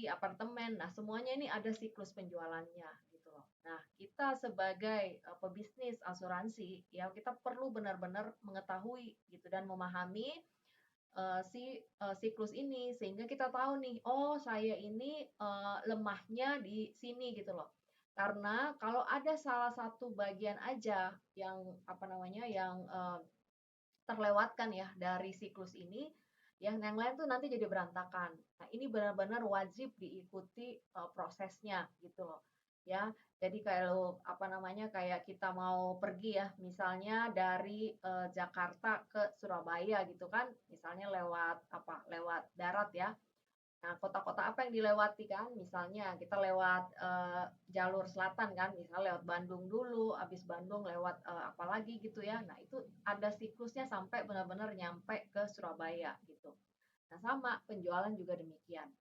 memiliki apartemen. Nah, semuanya ini ada siklus penjualannya gitu loh. Nah, kita sebagai pebisnis asuransi ya kita perlu benar-benar mengetahui gitu dan memahami siklus ini sehingga kita tahu nih, oh saya ini lemahnya di sini gitu loh. Karena kalau ada salah satu bagian aja yang apa namanya yang terlewatkan ya dari siklus ini, yang lain tuh nanti jadi berantakan. Nah, ini benar-benar wajib diikuti prosesnya gitu loh. Ya, jadi kalau apa namanya kayak kita mau pergi ya, misalnya dari Jakarta ke Surabaya gitu kan, misalnya lewat apa? Lewat darat ya. Nah, kota-kota apa yang dilewati kan? Misalnya kita lewat jalur selatan kan, misalnya lewat Bandung dulu, habis Bandung lewat apa lagi gitu ya. Nah, itu ada siklusnya sampai benar-benar nyampe ke Surabaya gitu. Nah, sama penjualan juga demikian.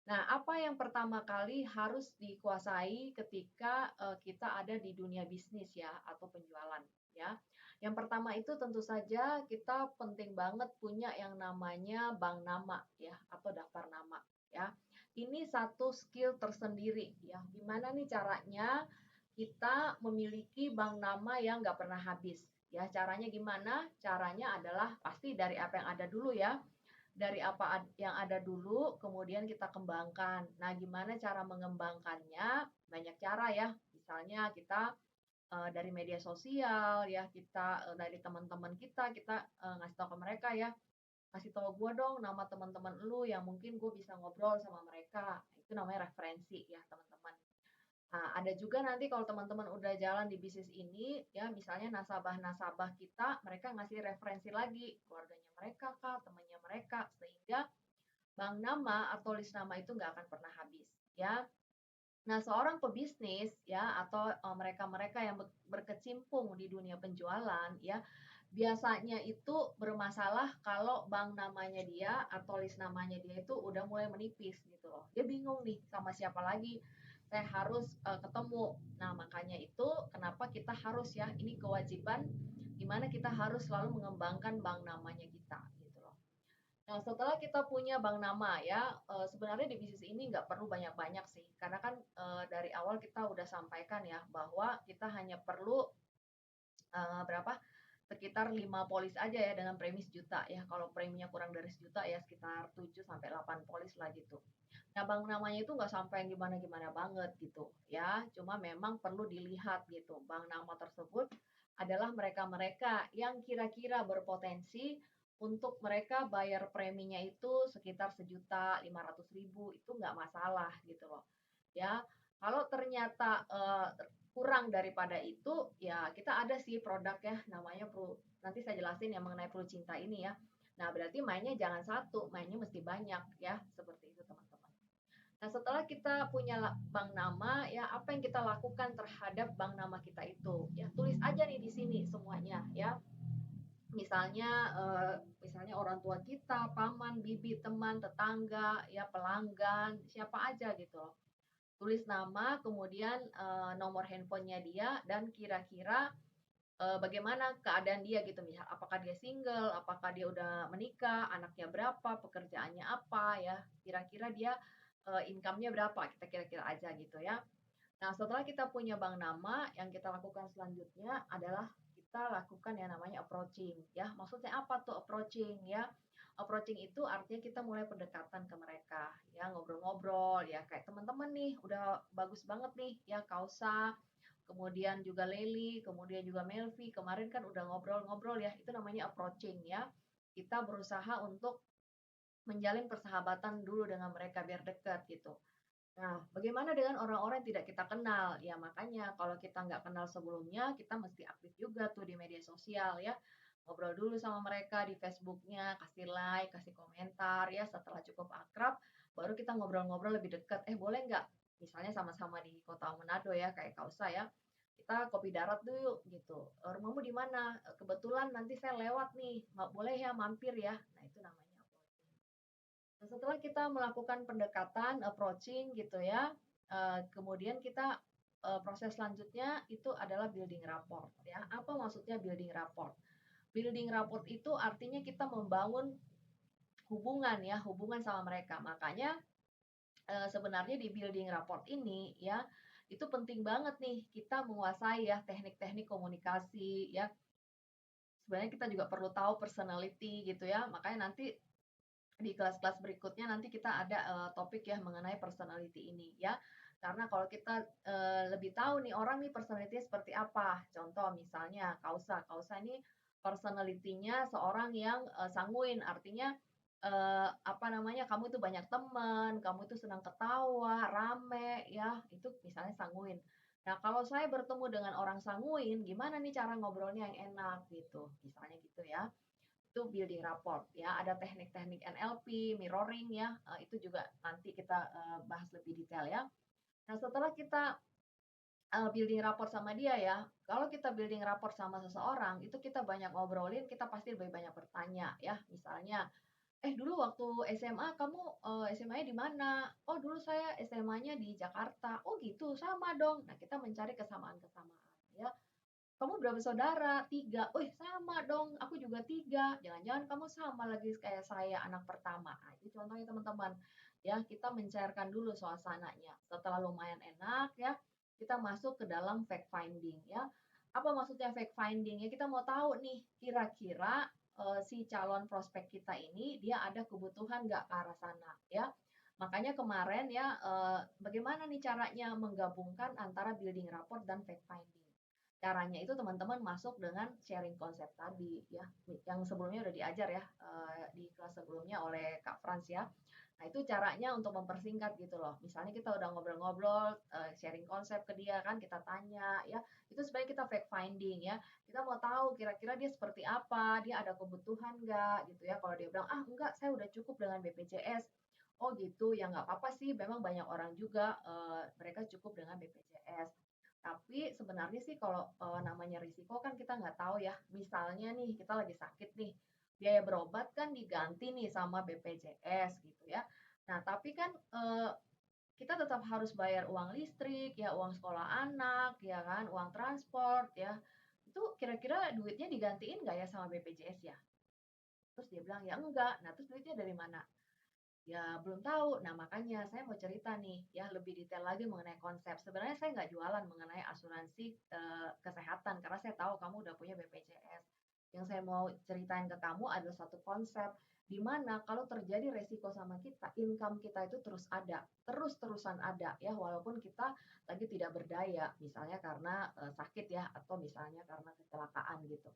Nah, apa yang pertama kali harus dikuasai ketika kita ada di dunia bisnis ya atau penjualan ya. Yang pertama itu tentu saja kita penting banget punya yang namanya bank nama ya atau daftar nama ya. Ini satu skill tersendiri ya. Gimana nih caranya kita memiliki bank nama yang nggak pernah habis ya. Caranya gimana? Caranya adalah pasti dari apa yang ada dulu ya, dari apa yang ada dulu, kemudian kita kembangkan. Nah, gimana cara mengembangkannya? Banyak cara ya. Misalnya kita dari media sosial ya, kita dari teman-teman kita ngasih tahu ke mereka ya, kasih tahu gue dong nama teman-teman lu yang mungkin gue bisa ngobrol sama mereka. Itu namanya referensi ya teman-teman. Nah, ada juga nanti kalau teman-teman udah jalan di bisnis ini, ya misalnya nasabah-nasabah kita, mereka ngasih referensi lagi, keluarganya mereka kah, temannya mereka, sehingga bank nama atau list nama itu nggak akan pernah habis, ya. Nah, seorang pebisnis, ya, atau mereka-mereka yang berkecimpung di dunia penjualan, ya, biasanya itu bermasalah kalau bank namanya dia atau list namanya dia itu udah mulai menipis gitu loh. Dia bingung nih sama siapa lagi saya harus ketemu. Nah, makanya itu kenapa kita harus ya, ini kewajiban di mana kita harus selalu mengembangkan bank namanya kita gitu loh. Nah, setelah kita punya bank nama ya, sebenarnya di bisnis ini nggak perlu banyak-banyak sih, karena kan dari awal kita udah sampaikan ya bahwa kita hanya perlu berapa? Sekitar 5 polis aja ya dengan premi sejuta ya. Kalau preminya kurang dari sejuta ya sekitar 7 sampai 8 polis lah gitu. Nah, bank namanya itu nggak sampai yang gimana-gimana banget gitu ya. Cuma memang perlu dilihat gitu. Bank nama tersebut adalah mereka-mereka yang kira-kira berpotensi untuk mereka bayar preminya itu sekitar 1.500.000 itu nggak masalah gitu loh. Ya, kalau ternyata kurang daripada itu, ya kita ada sih produk ya namanya nanti saya jelasin yang mengenai Pru Cinta ini ya. Nah, berarti mainnya jangan satu, mainnya mesti banyak ya, seperti itu teman-teman. Nah, setelah kita punya bank nama, ya apa yang kita lakukan terhadap bank nama kita itu? Ya, tulis aja nih di sini semuanya ya. Misalnya misalnya orang tua kita, paman, bibi, teman, tetangga, ya pelanggan, siapa aja gitu loh. Tulis nama, kemudian nomor handphonenya dia dan kira-kira bagaimana keadaan dia gitu, misal apakah dia single, apakah dia udah menikah, anaknya berapa, pekerjaannya apa ya, kira-kira dia income-nya berapa, kita kira-kira aja gitu ya. Nah, setelah kita punya bank nama, yang kita lakukan selanjutnya adalah kita lakukan yang namanya approaching ya. Maksudnya apa tuh approaching ya? Approaching itu artinya kita mulai pendekatan ke mereka ya, ngobrol-ngobrol ya kayak teman-teman nih, udah bagus banget nih ya Kausa, kemudian juga Leli, kemudian juga Melvi. Kemarin kan udah ngobrol-ngobrol ya, itu namanya approaching ya. Kita berusaha untuk menjalin persahabatan dulu dengan mereka biar dekat gitu. Nah, bagaimana dengan orang-orang yang tidak kita kenal? Ya, makanya kalau kita nggak kenal sebelumnya, kita mesti aktif juga tuh di media sosial ya. Ngobrol dulu sama mereka di Facebooknya, kasih like, kasih komentar ya. Setelah cukup akrab, baru kita ngobrol-ngobrol lebih dekat. Boleh nggak? Misalnya sama-sama di kota Manado ya, kayak Kausa ya. Kita kopi darat dulu yuk gitu. Rumahmu di mana? Kebetulan nanti saya lewat nih. Boleh ya mampir ya. Nah, itu namanya approaching. Nah, setelah kita melakukan pendekatan, approaching gitu ya, kemudian kita proses selanjutnya itu adalah building rapport ya. Apa maksudnya building rapport? Building rapport itu artinya kita membangun hubungan ya, hubungan sama mereka. Makanya sebenarnya di building rapport ini ya, itu penting banget nih kita menguasai ya teknik-teknik komunikasi ya. Sebenarnya kita juga perlu tahu personality gitu ya, makanya nanti di kelas-kelas berikutnya nanti kita ada topik ya mengenai personality ini ya. Karena kalau kita lebih tahu nih orang nih personality seperti apa. Contoh misalnya Kausa. Kausa ini personality-nya seorang yang sanguin, artinya apa namanya? Kamu itu banyak teman, kamu itu senang ketawa, rame ya, itu misalnya sanguin. Nah, kalau saya bertemu dengan orang sanguin, gimana nih cara ngobrolnya yang enak gitu, misalnya gitu ya. Itu building rapport ya. Ada teknik-teknik NLP, mirroring ya, itu juga nanti kita bahas lebih detail ya. Nah, setelah kita building rapport sama dia ya, kalau kita building rapport sama seseorang, itu kita banyak ngobrolin, kita pasti lebih banyak bertanya ya. Misalnya, dulu waktu SMA kamu SMA-nya di mana? Oh, dulu saya SMA-nya di Jakarta. Oh, gitu, sama dong. Nah, kita mencari kesamaan-kesamaan ya. Kamu berapa saudara? 3. Wih, sama dong, aku juga 3. Jangan-jangan kamu sama lagi kayak saya, anak pertama. Nah, itu contohnya teman-teman. Ya, kita mencairkan dulu suasananya. Setelah lumayan enak ya, kita masuk ke dalam fact finding ya. Apa maksudnya fact finding? Ya, kita mau tahu nih, kira-kira si calon prospek kita ini dia ada kebutuhan nggak ke arah sana ya. Makanya kemarin ya, bagaimana nih caranya menggabungkan antara building rapport dan fact finding. Caranya itu teman-teman masuk dengan sharing konsep tadi ya, yang sebelumnya udah diajar ya di kelas sebelumnya oleh Kak Frans ya. Nah, itu caranya untuk mempersingkat gitu loh. Misalnya kita udah ngobrol-ngobrol, sharing konsep ke dia kan, kita tanya ya. Itu sebenarnya kita fact finding ya. Kita mau tahu kira-kira dia seperti apa, dia ada kebutuhan nggak gitu ya. Kalau dia bilang, ah enggak, saya udah cukup dengan BPJS. Oh gitu, ya nggak apa-apa sih. Memang banyak orang juga mereka cukup dengan BPJS. Tapi sebenarnya sih kalau namanya risiko kan kita nggak tahu ya. Misalnya nih kita lagi sakit nih, biaya berobat kan diganti nih sama BPJS gitu ya. Nah, tapi kan kita tetap harus bayar uang listrik, ya uang sekolah anak, ya kan, uang transport ya. Itu kira-kira duitnya digantiin nggak ya sama BPJS ya? Terus dia bilang ya enggak. Nah, terus duitnya dari mana? Ya, belum tahu. Nah, makanya saya mau cerita nih, ya lebih detail lagi mengenai konsep. Sebenarnya saya nggak jualan mengenai asuransi kesehatan, karena saya tahu kamu udah punya BPJS. Yang saya mau ceritain ke kamu adalah satu konsep, di mana kalau terjadi resiko sama kita, income kita itu terus ada, terus-terusan ada, ya walaupun kita lagi tidak berdaya, misalnya karena sakit ya, atau misalnya karena kecelakaan gitu.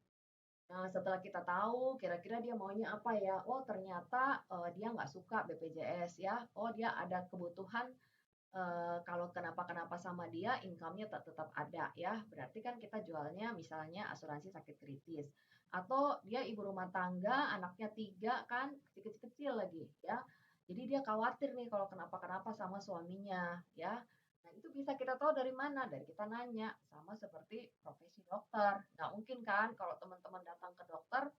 Nah, setelah kita tahu kira-kira dia maunya apa ya, oh ternyata dia nggak suka BPJS ya, oh dia ada kebutuhan kalau kenapa-kenapa sama dia income-nya tetap ada ya, berarti kan kita jualnya misalnya asuransi sakit kritis. Atau dia ibu rumah tangga, anaknya 3 kan, kecil-kecil lagi ya. Jadi dia khawatir nih kalau kenapa-kenapa sama suaminya ya. Nah, itu bisa kita tahu dari mana? Dari kita nanya, sama seperti profesi dokter. Nggak mungkin kan kalau teman-teman datang ke dokter,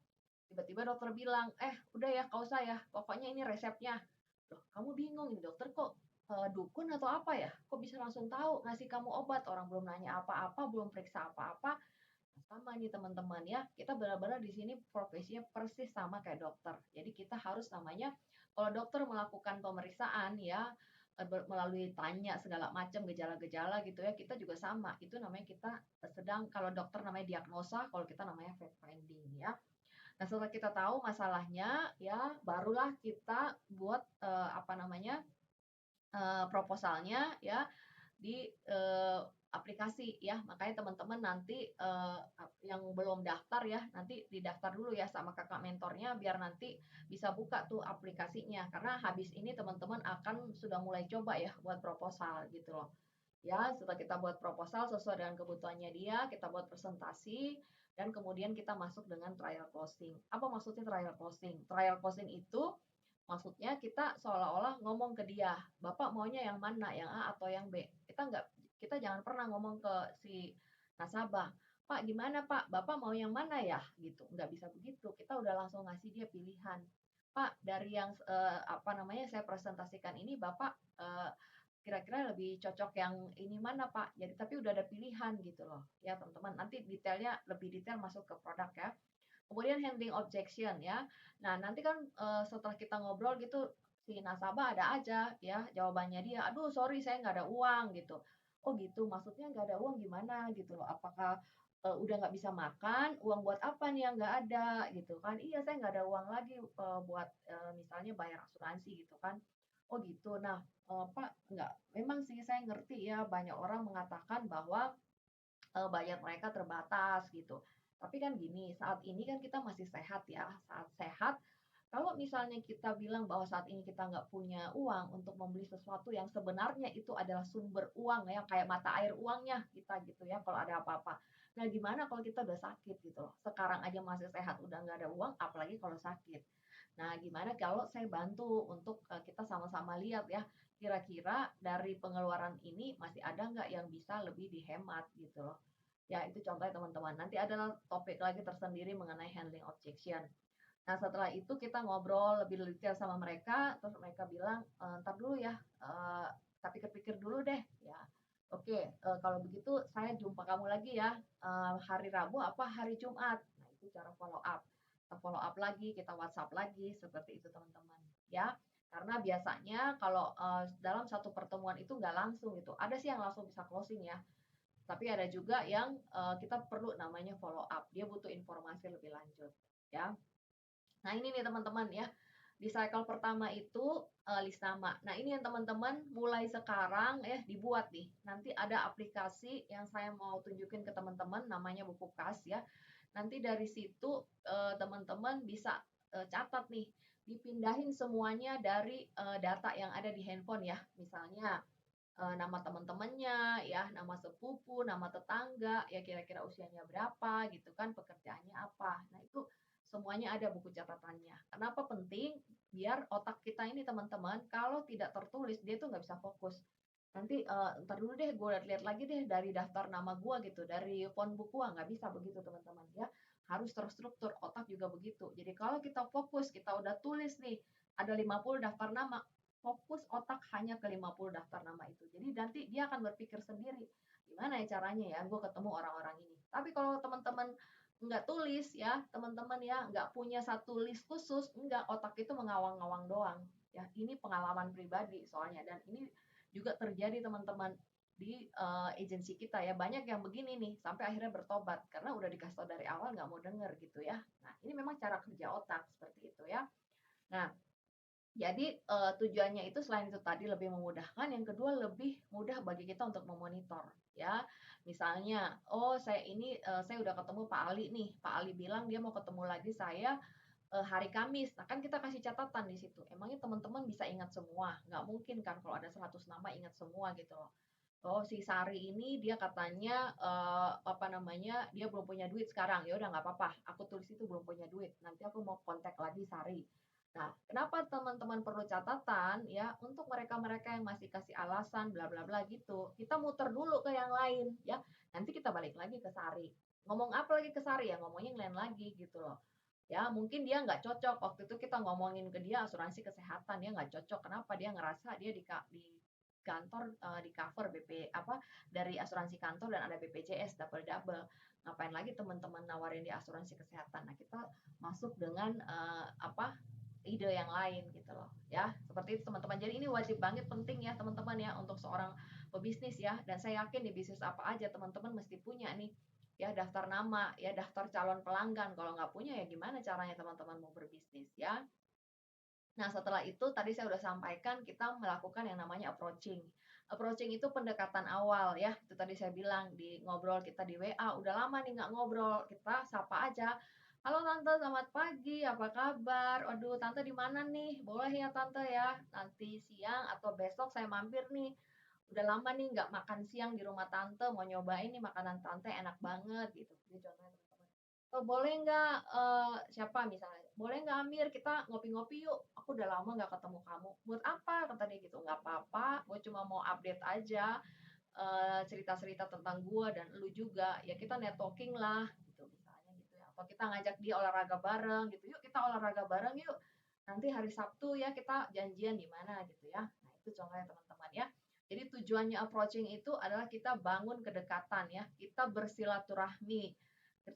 tiba-tiba dokter bilang, udah ya, kau usah ya, pokoknya ini resepnya. Loh, kamu bingung ini dokter kok dukun atau apa ya? Kok bisa langsung tahu ngasih kamu obat? Orang belum nanya apa-apa, belum periksa apa-apa. Nah, sama nih teman-teman ya, kita benar-benar di sini profesinya persis sama kayak dokter. Jadi kita harus namanya, kalau dokter melakukan pemeriksaan ya, melalui tanya segala macam gejala-gejala gitu ya, kita juga sama. Itu namanya kita sedang, kalau dokter namanya diagnosa, kalau kita namanya fact finding ya. Nah, setelah kita tahu masalahnya ya, barulah kita buat apa namanya? Proposalnya ya di aplikasi ya. Makanya teman-teman nanti yang belum daftar ya, nanti didaftar dulu ya sama kakak mentornya biar nanti bisa buka tuh aplikasinya. Karena habis ini teman-teman akan sudah mulai coba ya buat proposal gitu loh. Ya, setelah kita buat proposal sesuai dengan kebutuhannya dia, kita buat presentasi, dan kemudian kita masuk dengan trial closing. Apa maksudnya trial closing? Trial closing itu maksudnya kita seolah-olah ngomong ke dia, Bapak maunya yang mana, yang A atau yang B. Kita jangan pernah ngomong ke si nasabah, Pak gimana Pak, Bapak mau yang mana ya? Gitu. Nggak bisa begitu. Kita udah langsung ngasih dia pilihan. Pak, dari yang apa namanya saya presentasikan ini Bapak kira-kira lebih cocok yang ini mana Pak? Jadi tapi udah ada pilihan gitu loh. Ya teman-teman, nanti detailnya lebih detail masuk ke produk ya. Kemudian handling objection ya. Nah, nanti kan setelah kita ngobrol gitu si nasabah ada aja ya jawabannya dia, "Aduh sorry saya nggak ada uang," gitu. "Oh gitu, maksudnya nggak ada uang gimana?" gitu loh. "Apakah, udah nggak bisa makan? Uang buat apa nih yang nggak ada?" gitu kan. "Iya saya nggak ada uang lagi, buat, misalnya bayar asuransi," gitu kan. "Oh gitu. Nah, Pak, nggak memang sih saya ngerti ya banyak orang mengatakan bahwa budget mereka terbatas gitu. Tapi kan gini, saat ini kan kita masih sehat ya. Saat sehat, kalau misalnya kita bilang bahwa saat ini kita nggak punya uang untuk membeli sesuatu yang sebenarnya itu adalah sumber uang ya, kayak mata air uangnya kita gitu ya, kalau ada apa-apa. Nah, gimana kalau kita udah sakit gitu loh. Sekarang aja masih sehat, udah nggak ada uang, apalagi kalau sakit. Nah, gimana kalau saya bantu untuk kita sama-sama lihat ya, kira-kira dari pengeluaran ini masih ada nggak yang bisa lebih dihemat gitu loh. Ya, itu contohnya teman-teman. Nanti ada topik lagi tersendiri mengenai handling objection. Nah, setelah itu kita ngobrol lebih detail sama mereka, terus mereka bilang, "Entar dulu ya, kita pikir-pikir dulu deh," ya. "Oke, kalau begitu saya jumpa kamu lagi ya, hari Rabu apa hari Jumat?" Nah, itu cara follow up. Kita follow up lagi, kita WhatsApp lagi, seperti itu teman-teman, ya. Karena biasanya kalau, dalam satu pertemuan itu nggak langsung gitu, ada sih yang langsung bisa closing ya, tapi ada juga yang, kita perlu namanya follow up, dia butuh informasi lebih lanjut, ya. Nah, ini nih teman-teman ya. Di cycle pertama itu list nama. Nah, ini yang teman-teman mulai sekarang ya dibuat nih. Nanti ada aplikasi yang saya mau tunjukin ke teman-teman namanya Buku Kas ya. Nanti dari situ teman-teman bisa catat nih, dipindahin semuanya dari data yang ada di handphone ya. Misalnya nama teman-temannya ya, nama sepupu, nama tetangga, ya kira-kira usianya berapa gitu kan, pekerjaannya apa. Nah, itu semuanya ada buku catatannya. Kenapa penting? Biar otak kita ini teman-teman, kalau tidak tertulis dia tuh nggak bisa fokus. Nanti ntar dulu deh gue lihat-lihat lagi deh dari daftar nama gue gitu, dari phone book gue nggak bisa begitu teman-teman ya. Harus terstruktur, otak juga begitu. Jadi kalau kita fokus, kita udah tulis nih, ada 50 daftar nama, fokus otak hanya ke 50 daftar nama itu. Jadi nanti dia akan berpikir sendiri, gimana ya caranya ya gue ketemu orang-orang ini. Tapi kalau teman-teman nggak tulis ya, teman-teman ya nggak punya satu list khusus, nggak, otak itu mengawang-awang doang. Ya, ini pengalaman pribadi soalnya, dan ini juga terjadi teman-teman di agensi kita ya, banyak yang begini nih sampai akhirnya bertobat karena udah dikasih tau dari awal nggak mau denger gitu ya. Nah, ini memang cara kerja otak seperti itu ya. Nah, jadi, tujuannya itu selain itu tadi lebih memudahkan, yang kedua lebih mudah bagi kita untuk memonitor, ya. Misalnya, "Oh saya ini, saya udah ketemu Pak Ali nih, Pak Ali bilang dia mau ketemu lagi saya, hari Kamis." Nah kan kita kasih catatan di situ, emangnya teman-teman bisa ingat semua? Nggak mungkin kan kalau ada 100 nama ingat semua gitu loh. "Oh si Sari ini dia katanya, apa namanya, dia belum punya duit sekarang, ya udah nggak apa-apa, aku tulis itu belum punya duit, nanti aku mau kontak lagi Sari." Nah, kenapa teman-teman perlu catatan ya? Untuk mereka-mereka yang masih kasih alasan bla bla bla gitu, kita muter dulu ke yang lain ya. Nanti kita balik lagi ke Sari. Ngomong apa lagi ke Sari ya? Ngomongnya yang lain lagi gitu loh. Ya, mungkin dia nggak cocok. Waktu itu kita ngomongin ke dia asuransi kesehatan, dia nggak cocok. Kenapa? Dia ngerasa dia di kantor di cover BP apa dari asuransi kantor dan ada BPJS double double. Ngapain lagi teman-teman nawarin di asuransi kesehatan? Nah, kita masuk dengan apa ide yang lain gitu loh ya, seperti itu teman-teman. Jadi ini wajib banget penting ya teman-teman ya untuk seorang pebisnis ya, dan saya yakin di bisnis apa aja teman-teman mesti punya nih ya daftar nama ya, daftar calon pelanggan. Kalau nggak punya ya gimana caranya teman-teman mau berbisnis ya. Nah, setelah itu tadi saya udah sampaikan kita melakukan yang namanya approaching. Approaching itu pendekatan awal ya. Itu tadi saya bilang di ngobrol kita di WA, udah lama nih nggak ngobrol, kita sapa aja. Halo Tante, selamat pagi, apa kabar? Waduh, Tante di mana nih? Boleh ya Tante ya, nanti siang atau besok saya mampir nih. Udah lama nih nggak makan siang di rumah Tante, mau nyobain nih makanan Tante enak banget gitu. Jadi contohnya teman-teman. Oh, boleh nggak, siapa misalnya, boleh nggak Amir kita ngopi-ngopi yuk, aku udah lama nggak ketemu kamu. Buat apa? Kata dia gitu. Nggak apa-apa, gue cuma mau update aja, cerita-cerita tentang gue dan lu juga. Ya kita networking lah, gitu misalnya gitu ya. Atau kita ngajak dia olahraga bareng gitu, yuk kita olahraga bareng yuk. Nanti hari Sabtu ya kita janjian di mana gitu ya. Nah itu contohnya teman-teman ya. Jadi tujuannya approaching itu adalah kita bangun kedekatan ya, kita bersilaturahmi,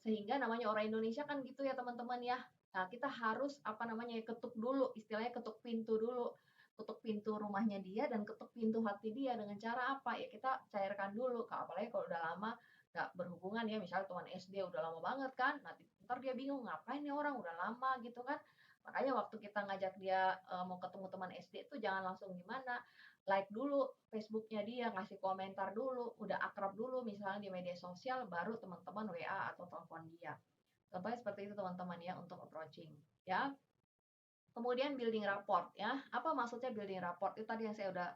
sehingga namanya orang Indonesia kan gitu ya teman-teman ya. Nah, kita harus apa namanya ketuk dulu, istilahnya ketuk pintu dulu. ketuk pintu rumahnya dia dan ketuk pintu hati dia dengan cara apa? Ya kita cairkan dulu, apalagi kalau udah lama nggak berhubungan ya, misalnya teman SD udah lama banget kan, nanti ntar dia bingung ngapain nih orang udah lama gitu kan. Makanya waktu kita ngajak dia mau ketemu teman SD itu jangan langsung gimana, like dulu Facebooknya dia, ngasih komentar dulu, udah akrab dulu misalnya di media sosial, baru teman-teman WA atau telepon dia. Contohnya seperti itu teman-teman ya untuk approaching ya. Kemudian building rapport ya. Apa maksudnya building rapport? Itu tadi yang saya udah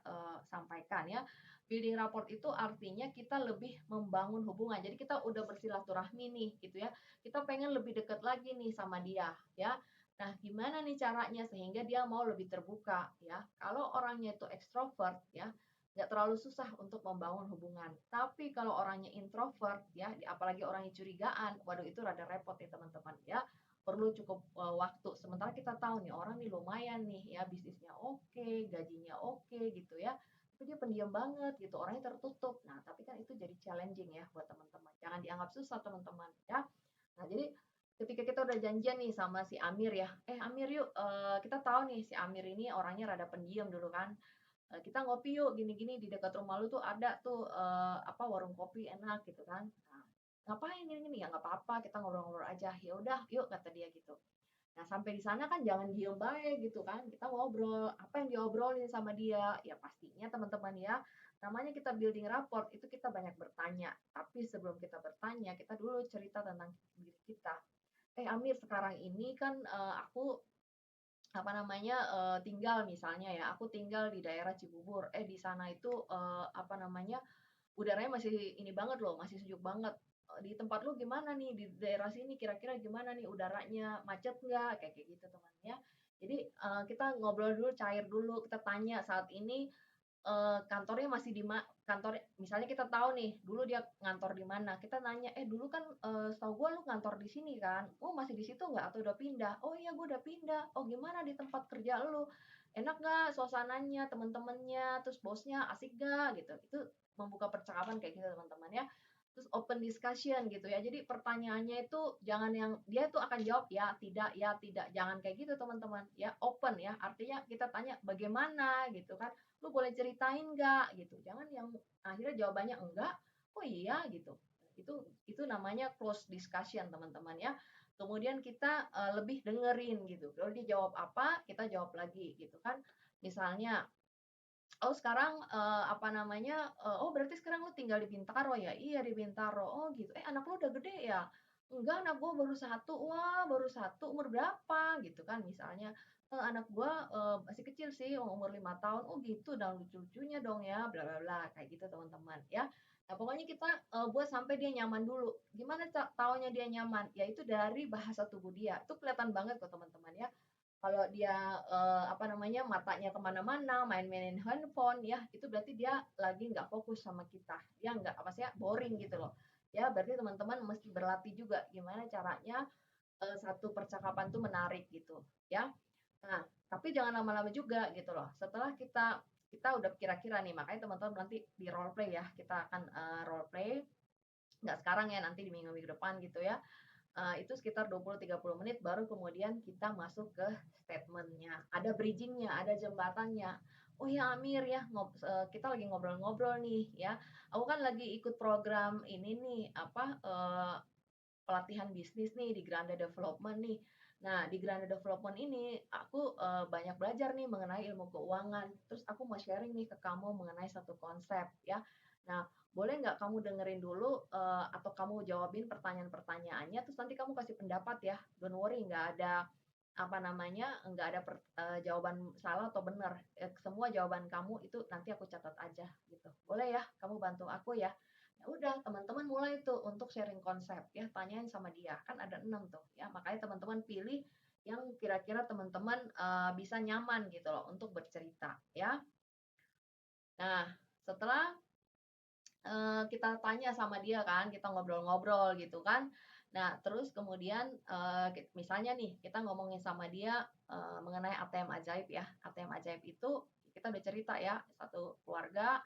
sampaikan ya. Building rapport itu artinya kita lebih membangun hubungan. Jadi kita udah bersilaturahmi nih gitu ya. Kita pengen lebih dekat lagi nih sama dia ya. Nah, gimana nih caranya sehingga dia mau lebih terbuka ya. Kalau orangnya itu extrovert ya, nggak terlalu susah untuk membangun hubungan. Tapi kalau orangnya introvert ya, apalagi orangnya curigaan, waduh itu rada repot ya teman-teman ya, perlu cukup waktu. Sementara kita tahu nih orang nih lumayan nih ya, bisnisnya oke, gajinya oke gitu ya. Tapi dia pendiam banget gitu, orangnya tertutup. Nah, tapi kan itu jadi challenging ya buat teman-teman. Jangan dianggap susah teman-teman ya. Nah, jadi ketika kita udah janjian nih sama si Amir ya, Amir yuk, kita tahu nih si Amir ini orangnya rada pendiam dulu kan. Kita ngopi yuk gini-gini di dekat rumah lu tuh ada tuh apa warung kopi enak gitu kan. Nah, ngapain gini-gini ya nggak apa-apa kita ngobrol-ngobrol aja. Ya udah yuk kata dia gitu. Nah, sampai di sana kan jangan diem baik gitu kan. Kita ngobrol, apa yang diobrolin sama dia? Ya pastinya teman-teman ya, namanya kita building rapport itu kita banyak bertanya. Tapi sebelum kita bertanya, kita dulu cerita tentang diri kita. Amir, sekarang ini kan aku apa namanya tinggal misalnya ya, aku tinggal di daerah Cibubur. Di sana itu apa namanya udaranya masih ini banget loh, masih sejuk banget. Di tempat lu gimana nih, di daerah sini kira-kira gimana nih udaranya, macet nggak? Kayak kayak gitu teman ya. Jadi kita ngobrol dulu, cair dulu, kita tanya saat ini kantornya masih di kantor, misalnya kita tahu nih dulu dia ngantor di mana, kita nanya dulu kan setahu gue lu ngantor di sini kan, oh masih di situ nggak atau udah pindah? Oh iya gue udah pindah. Oh gimana di tempat kerja lu, enak nggak suasananya, temen-temennya, terus bosnya asik gak gitu. Itu membuka percakapan kayak gitu teman-teman ya. Terus open discussion gitu ya, jadi pertanyaannya itu jangan yang dia tuh akan jawab ya tidak, jangan kayak gitu teman-teman ya. Open ya, artinya kita tanya bagaimana gitu kan, lu boleh ceritain nggak gitu, jangan yang akhirnya jawabannya enggak, oh iya gitu. Itu namanya close discussion teman-teman ya. Kemudian kita lebih dengerin gitu, kalau dia jawab apa kita jawab lagi gitu kan. Misalnya, oh sekarang apa namanya oh berarti sekarang lu tinggal di Bintaro ya? Iya di Bintaro. Oh gitu. Anak lu udah gede ya? Enggak, anak gua baru satu. Wah baru satu, umur berapa gitu kan misalnya. Anak gua masih kecil sih, umur 5 tahun. Oh gitu, dan lucu-lucunya dong ya, bla bla bla kayak gitu teman-teman ya. Nah pokoknya kita buat sampai dia nyaman dulu. Gimana taunya dia nyaman? Yaitu dari bahasa tubuh dia. Itu kelihatan banget kok teman-teman ya. Kalau dia apa namanya matanya kemana-mana, main-mainin handphone ya, itu berarti dia lagi nggak fokus sama kita, dia nggak apa sih ya, boring gitu loh ya. Berarti teman-teman mesti berlatih juga gimana caranya satu percakapan tuh menarik gitu ya. Nah tapi jangan lama-lama juga gitu loh. Setelah kita udah kira-kira nih, makanya teman-teman nanti di role play ya, kita akan role play, nggak sekarang ya, nanti di minggu-minggu depan gitu ya. Itu sekitar 20-30 menit baru kemudian kita masuk ke statementnya. Ada bridgingnya, ada jembatannya. Oh ya Amir ya, kita lagi ngobrol-ngobrol nih ya. Aku kan lagi ikut program ini nih, apa pelatihan bisnis nih di Grande Development nih. Nah, di Grande Development ini aku banyak belajar nih mengenai ilmu keuangan. Terus aku mau sharing nih ke kamu mengenai satu konsep ya. Nah, boleh nggak kamu dengerin dulu atau kamu jawabin pertanyaan-pertanyaannya, terus nanti kamu kasih pendapat ya. Don't worry, nggak ada apa namanya, nggak ada jawaban salah atau benar. Semua jawaban kamu itu nanti aku catat aja gitu. Boleh ya, kamu bantu aku ya. Ya udah, teman-teman mulai tuh untuk sharing konsep ya, tanyain sama dia. Kan ada 6 tuh ya. Makanya teman-teman pilih yang kira-kira teman-teman bisa nyaman gitu loh untuk bercerita ya. Nah, setelah kita tanya sama dia kan, kita ngobrol-ngobrol gitu kan. Nah, terus kemudian misalnya nih kita ngomongin sama dia mengenai ATM ajaib ya. ATM ajaib itu kita udah cerita ya, satu keluarga,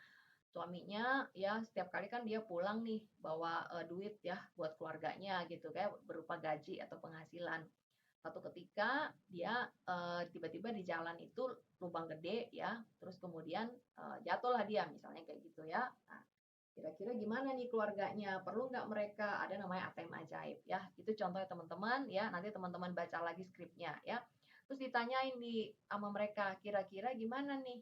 suaminya ya setiap kali kan dia pulang nih bawa duit ya buat keluarganya gitu kayak berupa gaji atau penghasilan. Satu ketika dia tiba-tiba di jalan itu lubang gede ya, terus kemudian jatuhlah dia misalnya kayak gitu ya. Nah, kira-kira gimana nih keluarganya? Perlu nggak mereka ada namanya ATM ajaib ya? Itu contohnya teman-teman ya. Nanti teman-teman baca lagi skripnya ya. Terus ditanyain di sama mereka, kira-kira gimana nih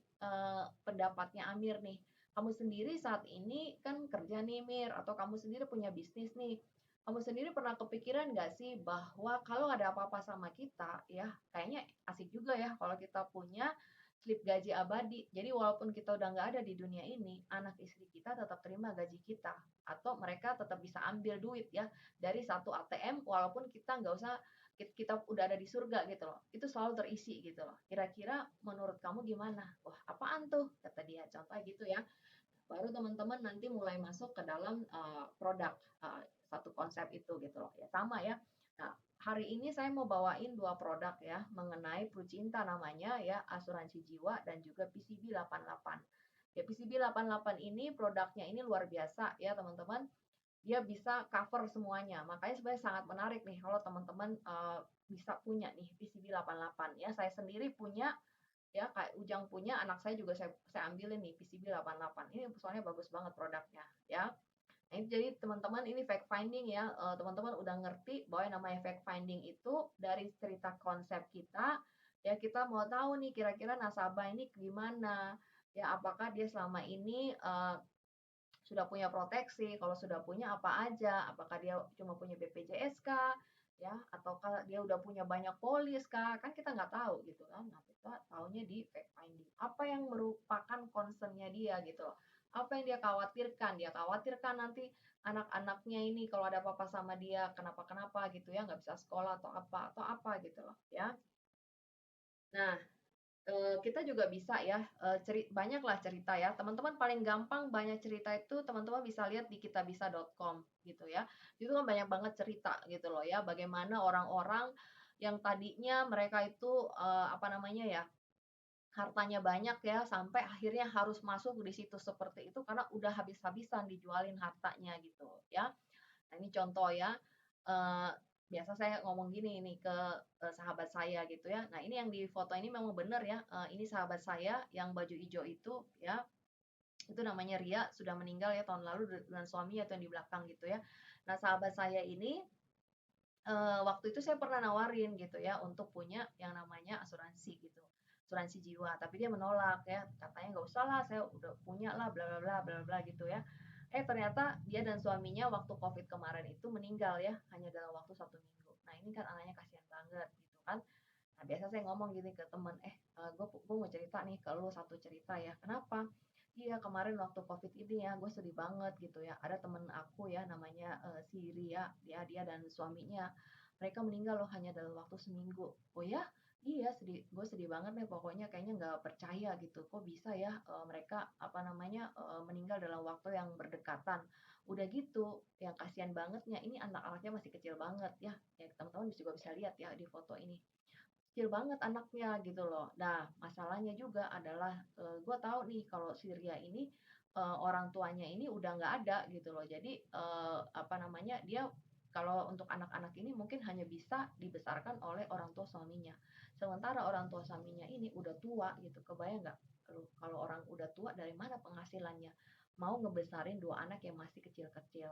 pendapatnya Amir nih? Kamu sendiri saat ini kan kerja nih Mir, atau kamu sendiri punya bisnis nih. Kamu sendiri pernah kepikiran nggak sih bahwa kalau ada apa-apa sama kita ya, kayaknya asik juga ya kalau kita punya slip gaji abadi. Jadi walaupun kita udah nggak ada di dunia ini, anak istri kita tetap terima gaji kita. Atau mereka tetap bisa ambil duit ya dari satu ATM walaupun kita nggak usah kita udah ada di surga gitu loh. Itu selalu terisi gitu loh. Kira-kira menurut kamu gimana? Wah, apaan tuh? Kata dia. Contohnya gitu ya. Baru teman-teman nanti mulai masuk ke dalam produk satu konsep itu gitu loh. Ya sama ya. Nah, hari ini saya mau bawain dua produk ya mengenai Prucinta namanya ya, asuransi jiwa dan juga PCB 88. Ya PCB 88 ini produknya ini luar biasa ya teman-teman. Dia bisa cover semuanya. Makanya sebenarnya sangat menarik nih kalau teman-teman bisa punya nih PCB 88 ya. Saya sendiri punya ya kayak Ujang punya, anak saya juga saya ambilin nih PCB 88. Ini soalnya bagus banget produknya ya. Nah, ini jadi teman-teman ini fact finding ya. Teman-teman udah ngerti bahwa yang namanya fact finding itu dari cerita konsep kita ya, kita mau tahu nih kira-kira nasabah ini gimana ya, apakah dia selama ini sudah punya proteksi, kalau sudah punya apa aja, apakah dia cuma punya BPJS kah, ya, ataukah dia udah punya banyak polis kah, kan kita nggak tahu gitu kan. Nah, kita tahunya di fact finding. Apa yang merupakan concernnya dia gitu loh. Apa yang dia khawatirkan nanti anak-anaknya ini kalau ada apa-apa sama dia, kenapa-kenapa gitu ya, nggak bisa sekolah atau apa gitu loh, ya. Nah, kita juga bisa ya, banyaklah cerita ya, teman-teman paling gampang banyak cerita itu teman-teman bisa lihat di kitabisa.com gitu ya. Itu kan banyak banget cerita gitu loh ya, bagaimana orang-orang yang tadinya mereka itu, apa namanya ya, hartanya banyak ya, sampai akhirnya harus masuk di situs seperti itu karena udah habis-habisan dijualin hartanya gitu ya. Nah, ini contoh ya, eee, biasa saya ngomong gini nih ke, sahabat saya gitu ya. Nah, ini yang di foto ini memang benar ya, ini sahabat saya yang baju hijau itu ya, itu namanya Ria, sudah meninggal ya tahun lalu dengan suaminya tuh yang di belakang gitu ya. Nah, sahabat saya ini, waktu itu saya pernah nawarin gitu ya untuk punya yang namanya asuransi gitu, asuransi jiwa, tapi dia menolak ya, katanya, "Nggak usah lah, saya udah punya lah, bla bla bla bla bla," gitu ya. Ternyata dia dan suaminya waktu Covid kemarin itu meninggal ya, hanya dalam waktu 1 minggu. Nah, ini kan anaknya kasihan banget gitu kan. Nah, biasa saya ngomong gini ke temen, gue mau cerita nih ke lu satu cerita ya. Kenapa? Iya, kemarin waktu Covid ini ya, gue sedih banget gitu ya. Ada temen aku ya, namanya si Ria, dia dan suaminya. Mereka meninggal loh hanya dalam waktu seminggu. Oh ya? Iya, gue sedih banget nih. Pokoknya kayaknya nggak percaya gitu. Kok bisa ya mereka apa namanya meninggal dalam waktu yang berdekatan. Udah gitu, yang kasihan bangetnya ini anak-anaknya masih kecil banget ya. Ya teman-teman juga bisa lihat ya di foto ini kecil banget anaknya gitu loh. Nah, masalahnya juga adalah gue tahu nih kalau Syria ini orang tuanya ini udah nggak ada gitu loh. Jadi apa namanya dia kalau untuk anak-anak ini mungkin hanya bisa dibesarkan oleh orang tua suaminya. Sementara orang tua suaminya ini udah tua gitu. Kebayang nggak? Kalau orang udah tua dari mana penghasilannya? Mau ngebesarin dua anak yang masih kecil-kecil.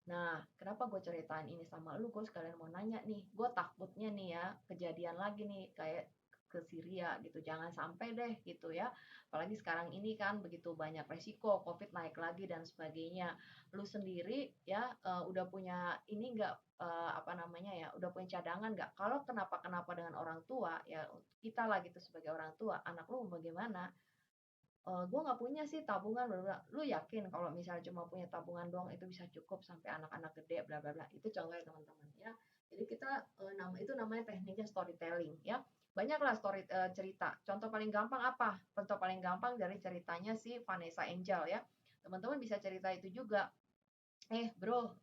Nah, kenapa gue ceritain ini sama lu? Gue sekalian mau nanya nih, gue takutnya nih ya, kejadian lagi nih, kayak ke Syria gitu. Jangan sampai deh gitu ya. Apalagi sekarang ini kan begitu banyak resiko, COVID naik lagi dan sebagainya. Lu sendiri ya udah punya ini nggak, apa namanya ya, udah punya cadangan nggak? Kalau kenapa-kenapa dengan orang tua, ya kita lah gitu sebagai orang tua, anak lu bagaimana? Gue nggak punya sih tabungan bla bla. Lu yakin kalau misalnya cuma punya tabungan doang itu bisa cukup sampai anak-anak gede bla bla bla. Itu contohnya teman-teman ya. Jadi kita itu namanya tekniknya storytelling ya. Banyaklah cerita. Contoh paling gampang apa? Contoh paling gampang dari ceritanya si Vanessa Angel ya. Teman-teman bisa cerita itu juga. Bro,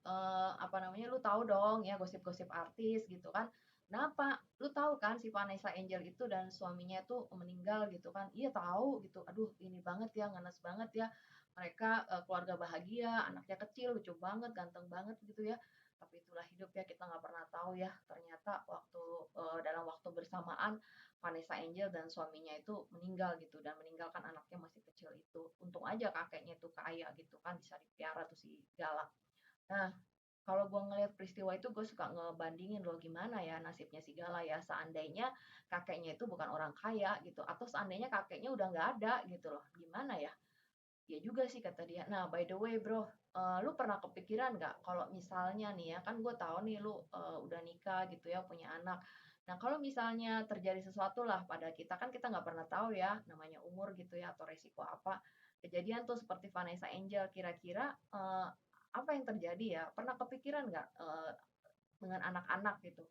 apa namanya, lu tahu dong ya gosip-gosip artis gitu kan. Kenapa? Lu tahu kan si Vanessa Angel itu dan suaminya tuh meninggal gitu kan. Iya tahu gitu. Aduh, ini banget ya, ngenes banget ya. Mereka keluarga bahagia, anaknya kecil, lucu banget, ganteng banget gitu ya. tapi itulah hidup ya, kita nggak pernah tahu ya, ternyata dalam waktu bersamaan Vanessa Angel dan suaminya itu meninggal gitu, dan meninggalkan anaknya masih kecil itu. Untung aja kakeknya itu kaya gitu kan, bisa dipiara tuh si Gala. Nah, kalau gue ngeliat peristiwa itu, gue suka ngebandingin loh, gimana ya nasibnya si Gala ya, seandainya kakeknya itu bukan orang kaya gitu, atau seandainya kakeknya udah nggak ada gitu loh, gimana ya? Iya juga sih kata dia. Nah, by the way bro, lu pernah kepikiran nggak kalau misalnya nih ya, kan gue tahu nih lu udah nikah gitu ya, punya anak. Nah, kalau misalnya terjadi sesuatu lah pada kita, kan kita nggak pernah tahu ya, namanya umur gitu ya, atau resiko apa. Kejadian tuh seperti Vanessa Angel, kira-kira apa yang terjadi ya? Pernah kepikiran nggak dengan anak-anak gitu?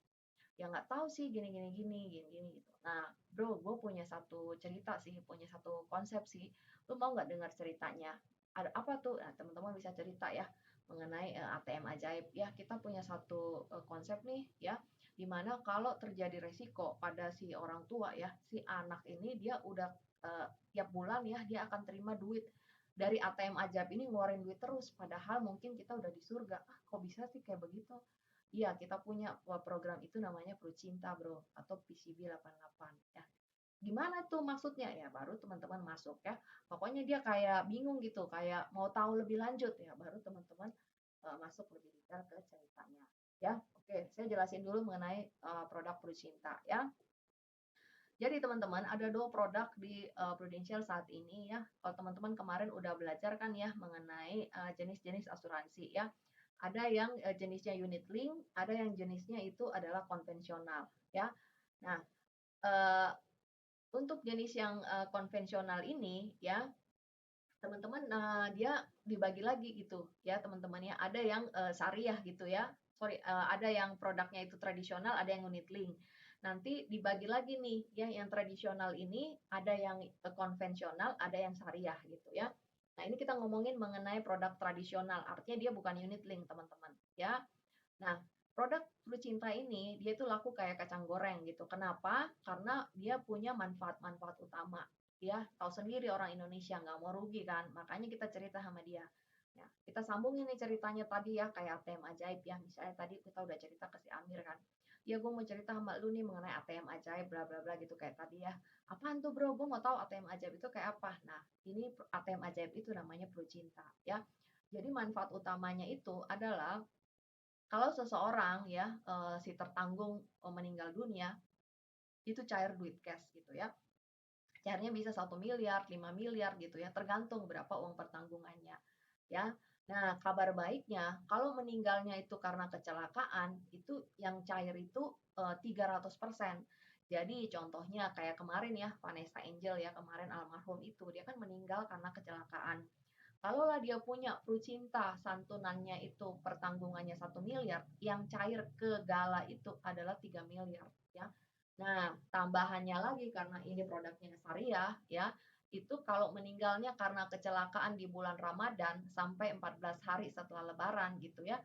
Ya nggak tahu sih, gini gini gitu. Nah bro, gue punya satu cerita sih, punya satu konsep sih. Lu mau nggak dengar ceritanya? Ada apa tuh? Nah, teman-teman bisa cerita ya mengenai ATM ajaib ya. Kita punya satu konsep nih ya, dimana kalau terjadi resiko pada si orang tua ya, si anak ini dia udah tiap bulan ya dia akan terima duit dari ATM ajaib ini, ngeluarin duit terus, padahal mungkin kita udah di surga. Ah, kok bisa sih kayak begitu? Iya, kita punya program itu namanya Pro Cinta, Bro, atau PCB 88 ya. Gimana tuh maksudnya? Ya baru teman-teman masuk ya. Pokoknya dia kayak bingung gitu, kayak mau tahu lebih lanjut ya, baru teman-teman masuk lebih detail ke ceritanya. Ya, oke, saya jelasin dulu mengenai produk Pro Cinta ya. Jadi teman-teman, ada dua produk di Prudential saat ini ya. Kalau teman-teman kemarin udah belajar kan ya mengenai jenis-jenis asuransi ya. Ada yang jenisnya unit link, ada yang jenisnya itu adalah konvensional ya. Nah, eh, untuk jenis yang konvensional ini ya, teman-teman dia dibagi lagi gitu ya teman-teman ya. Ada yang syariah gitu ya. Sorry, ada yang produknya itu tradisional, ada yang unit link. Nanti dibagi lagi nih ya, yang tradisional ini ada yang konvensional, ada yang syariah gitu ya. Nah, ini kita ngomongin mengenai produk tradisional, artinya dia bukan unit link, teman-teman ya. Nah, produk Blue Cinta ini dia itu laku kayak kacang goreng gitu. Kenapa? Karena dia punya manfaat-manfaat utama. Ya, tahu sendiri orang Indonesia nggak mau rugi kan, makanya kita cerita sama dia. Ya, kita sambungin nih ceritanya tadi ya, kayak ATM ajaib ya. Misalnya tadi kita udah cerita ke si Amir kan. Ya, gue mau cerita sama lu nih mengenai ATM ajaib, bla bla bla gitu kayak tadi ya. Apaan tuh bro? Gue mau tahu ATM ajaib itu kayak apa. Nah, ini ATM ajaib itu namanya Blue Cinta ya. Jadi manfaat utamanya itu adalah kalau seseorang ya, si tertanggung, meninggal dunia, itu cair duit cash gitu ya. Cairnya bisa 1 miliar, 5 miliar gitu ya, tergantung berapa uang pertanggungannya ya. Nah, kabar baiknya kalau meninggalnya itu karena kecelakaan, itu yang cair itu 300%. Jadi contohnya kayak kemarin ya, Vanessa Angel ya, kemarin almarhum itu, dia kan meninggal karena kecelakaan. Kalaulah dia punya Pru Cinta, santunannya itu pertanggungannya 1 miliar, yang cair ke Gala itu adalah 3 miliar ya. Nah, tambahannya lagi karena ini produknya syariah ya, itu kalau meninggalnya karena kecelakaan di bulan Ramadan sampai 14 hari setelah Lebaran gitu ya.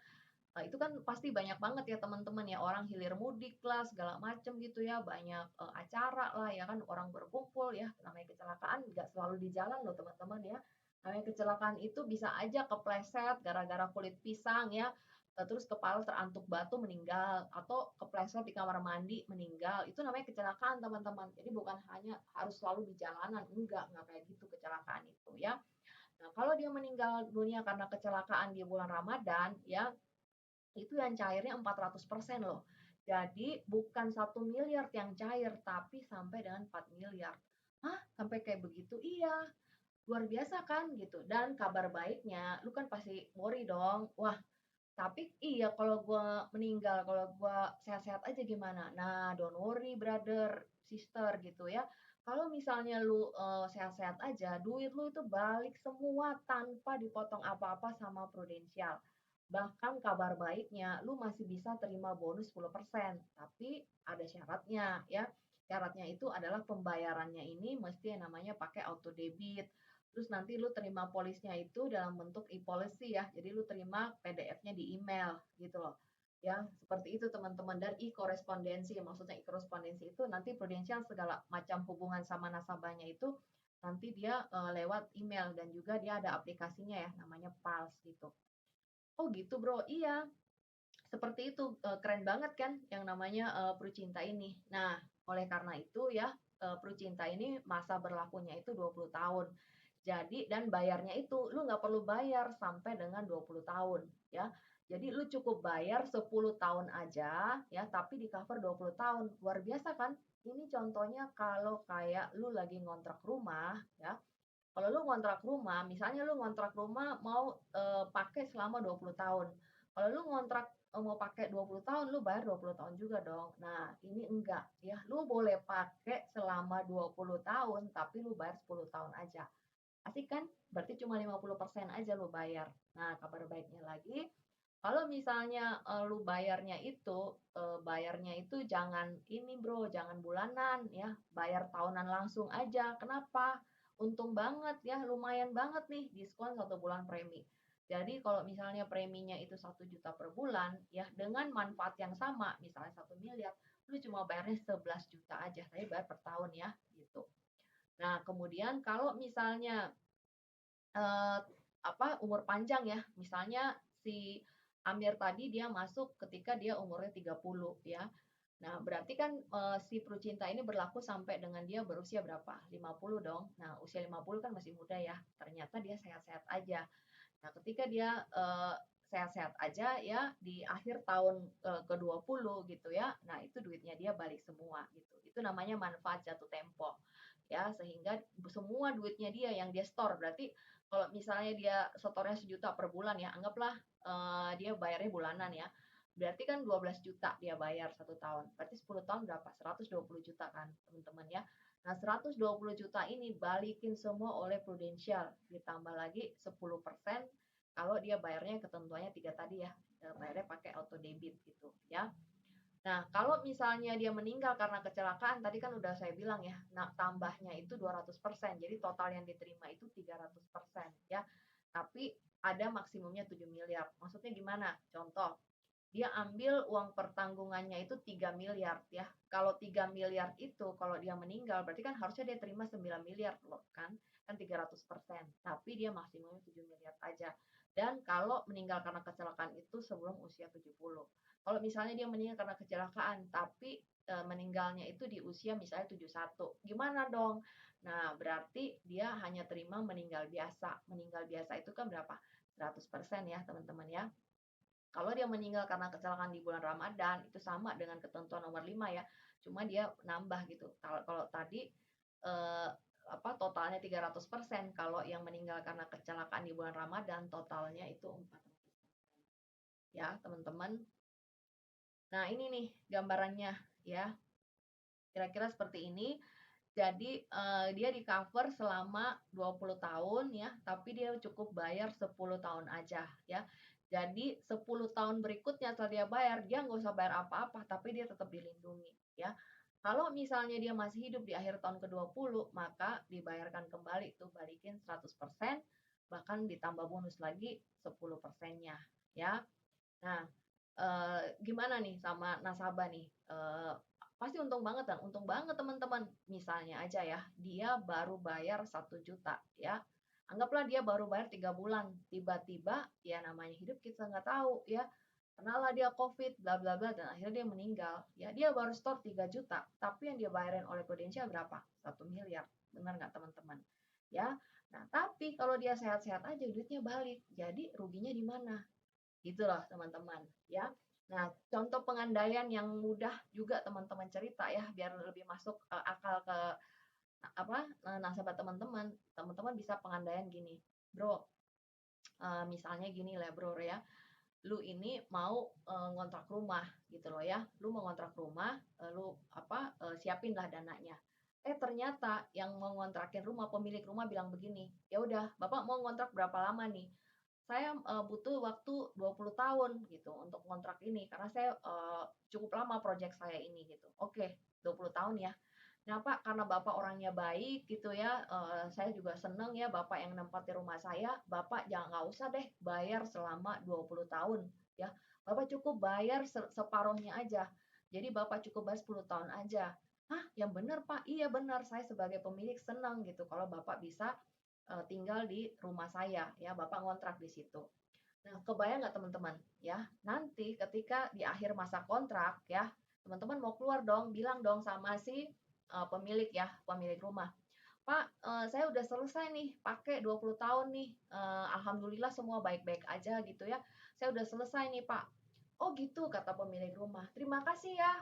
Nah, itu kan pasti banyak banget ya teman-teman ya, orang hilir mudik lah segala macem gitu ya, banyak acara lah ya kan, orang berkumpul ya, namanya kecelakaan nggak selalu di jalan loh teman-teman ya. Namanya kecelakaan itu bisa aja kepleset gara-gara kulit pisang ya, terus kepala terantuk batu meninggal, atau kepleset di kamar mandi meninggal, itu namanya kecelakaan teman-teman. Jadi bukan hanya harus selalu di jalanan, enggak kayak gitu kecelakaan itu ya. Nah, kalau dia meninggal dunia karena kecelakaan di bulan Ramadan ya, itu yang cairnya 400% loh. Jadi bukan 1 miliar yang cair, tapi sampai dengan 4 miliar. Hah? Sampai kayak begitu? Iya, luar biasa kan gitu. Dan kabar baiknya, lu kan pasti worry dong. Wah, tapi iya kalau gue meninggal, kalau gue sehat-sehat aja gimana? Nah, don't worry brother, sister gitu ya. Kalau misalnya lu sehat-sehat aja, duit lu itu balik semua tanpa dipotong apa-apa sama Prudential. Bahkan kabar baiknya, lu masih bisa terima bonus 10%, tapi ada syaratnya ya. Syaratnya itu adalah pembayarannya ini mesti yang namanya pakai auto debit. Terus nanti lu terima polisnya itu dalam bentuk e-policy ya. Jadi lu terima PDF-nya di email gitu loh. Ya, seperti itu teman-teman. Dan e-korespondensi, maksudnya e-korespondensi itu nanti Prudential segala macam hubungan sama nasabahnya itu nanti dia lewat email, dan juga dia ada aplikasinya ya namanya Pulse gitu. Oh gitu bro, iya. Seperti itu, keren banget kan yang namanya, Prucinta ini. Nah, oleh karena itu ya, Prucinta ini masa berlakunya itu 20 tahun. Jadi dan bayarnya itu lu nggak perlu bayar sampai dengan 20 tahun ya. Jadi lu cukup bayar 10 tahun aja ya, tapi di-cover 20 tahun. Luar biasa kan? Ini contohnya kalau kayak lu lagi ngontrak rumah ya, kalau lu ngontrak rumah, misalnya lu ngontrak rumah mau, pakai selama 20 tahun. Kalau lu ngontrak, mau pakai 20 tahun, lu bayar 20 tahun juga dong. Nah, ini enggak ya, lu boleh pakai selama 20 tahun, tapi lu bayar 10 tahun aja. Asik kan? Berarti cuma 50% aja lu bayar. Nah, kabar baiknya lagi, kalau misalnya, lu bayarnya itu jangan ini Bro, jangan bulanan ya, bayar tahunan langsung aja. Kenapa? Untung banget ya, lumayan banget nih diskon 1 bulan premi. Jadi kalau misalnya preminya itu 1 juta per bulan, ya dengan manfaat yang sama, misalnya 1 miliar, lu cuma bayarnya 11 juta aja, tapi bayar per tahun ya, gitu. Nah, kemudian kalau misalnya Eee, umur panjang ya, misalnya si Amir tadi dia masuk ketika dia umurnya 30 ya. Nah, berarti kan, si Prucinta ini berlaku sampai dengan dia berusia berapa? 50 dong. Nah, usia 50 kan masih muda ya, ternyata dia sehat-sehat aja. Nah, ketika dia, sehat-sehat aja ya, di akhir tahun, ke-20 gitu ya, nah itu duitnya dia balik semua gitu. Itu namanya manfaat jatuh tempo, ya. Sehingga semua duitnya dia yang dia store, berarti kalau misalnya dia setornya 1 juta per bulan ya, anggaplah, dia bayarnya bulanan ya, berarti kan 12 juta dia bayar 1 tahun, berarti 10 tahun berapa? 120 juta kan teman-teman ya. Nah, 120 juta ini balikin semua oleh Prudential, ditambah lagi 10% kalau dia bayarnya ketentuannya 3 tadi ya, bayarnya pakai auto debit gitu ya. Nah, kalau misalnya dia meninggal karena kecelakaan, tadi kan udah saya bilang ya, nah tambahnya itu 200%, jadi total yang diterima itu 300% ya. Tapi ada maksimumnya 7 miliar. Maksudnya gimana? Contoh, dia ambil uang pertanggungannya itu 3 miliar ya. Kalau 3 miliar itu kalau dia meninggal berarti kan harusnya dia terima 9 miliar loh kan. Kan 300%. Tapi dia maksimumnya 7 miliar aja. Dan kalau meninggal karena kecelakaan itu sebelum usia 70. Kalau misalnya dia meninggal karena kecelakaan tapi meninggalnya itu di usia misalnya 71. Gimana dong? Nah, berarti dia hanya terima meninggal biasa. Meninggal biasa itu kan berapa? 100% ya, teman-teman ya. Kalau dia meninggal karena kecelakaan di bulan Ramadan, itu sama dengan ketentuan nomor 5 ya. Cuma dia nambah gitu. Kalau kalau tadi eh, totalnya 300%, kalau yang meninggal karena kecelakaan di bulan Ramadan totalnya itu 400%. Ya, teman-teman. Nah, ini nih gambarannya ya. Kira-kira seperti ini. Jadi dia di-cover selama 20 tahun ya, tapi dia cukup bayar 10 tahun aja ya. Jadi 10 tahun berikutnya setelah dia bayar, dia nggak usah bayar apa-apa, tapi dia tetap dilindungi ya. Kalau misalnya dia masih hidup di akhir tahun ke-20, maka dibayarkan kembali tuh balikin 100%, bahkan ditambah bonus lagi 10%-nya ya. Nah, gimana nih sama nasabah nih? Pasti untung banget teman-teman. Misalnya aja ya, dia baru bayar 1 juta ya. Anggaplah dia baru bayar 3 bulan, tiba-tiba ya namanya hidup kita nggak tahu ya. Kenalah dia COVID, bla bla bla, dan akhirnya dia meninggal. Ya dia baru store 3 juta, tapi yang dia bayarin oleh Prudential berapa? 1 miliar. Benar nggak teman-teman? Ya. Nah, tapi kalau dia sehat-sehat aja duitnya balik. Jadi ruginya di mana? Gitu loh teman-teman ya. Nah, contoh pengandaian yang mudah juga teman-teman cerita ya biar lebih masuk akal ke nasabah teman-teman. Teman-teman bisa pengandaian gini, bro. Misalnya gini lah bro ya, lu ini mau ngontrak rumah gitu loh ya. Lu mau ngontrak rumah, lu siapin lah dananya. Ternyata yang mau ngontrakin rumah, pemilik rumah bilang begini, ya udah Bapak mau ngontrak berapa lama nih? Saya butuh waktu 20 tahun gitu untuk kontrak ini karena saya cukup lama proyek saya ini gitu. Oke, 20 tahun ya. Nah, Pak, karena Bapak orangnya baik gitu ya, saya juga seneng ya Bapak yang nempati rumah saya, Bapak jangan nggak usah deh bayar selama 20 tahun ya. Bapak cukup bayar separuhnya aja. Jadi Bapak cukup bayar 10 tahun aja. Hah, yang benar Pak? Iya benar, saya sebagai pemilik senang gitu kalau Bapak bisa tinggal di rumah saya ya, Bapak ngontrak di situ. Nah, kebayang nggak teman-teman ya, nanti ketika di akhir masa kontrak ya, teman-teman mau keluar dong, bilang dong sama si pemilik ya, pemilik rumah. Pak, saya udah selesai nih pakai 20 tahun nih, alhamdulillah semua baik-baik aja gitu ya. Saya udah selesai nih, Pak. Oh gitu, kata pemilik rumah. Terima kasih ya,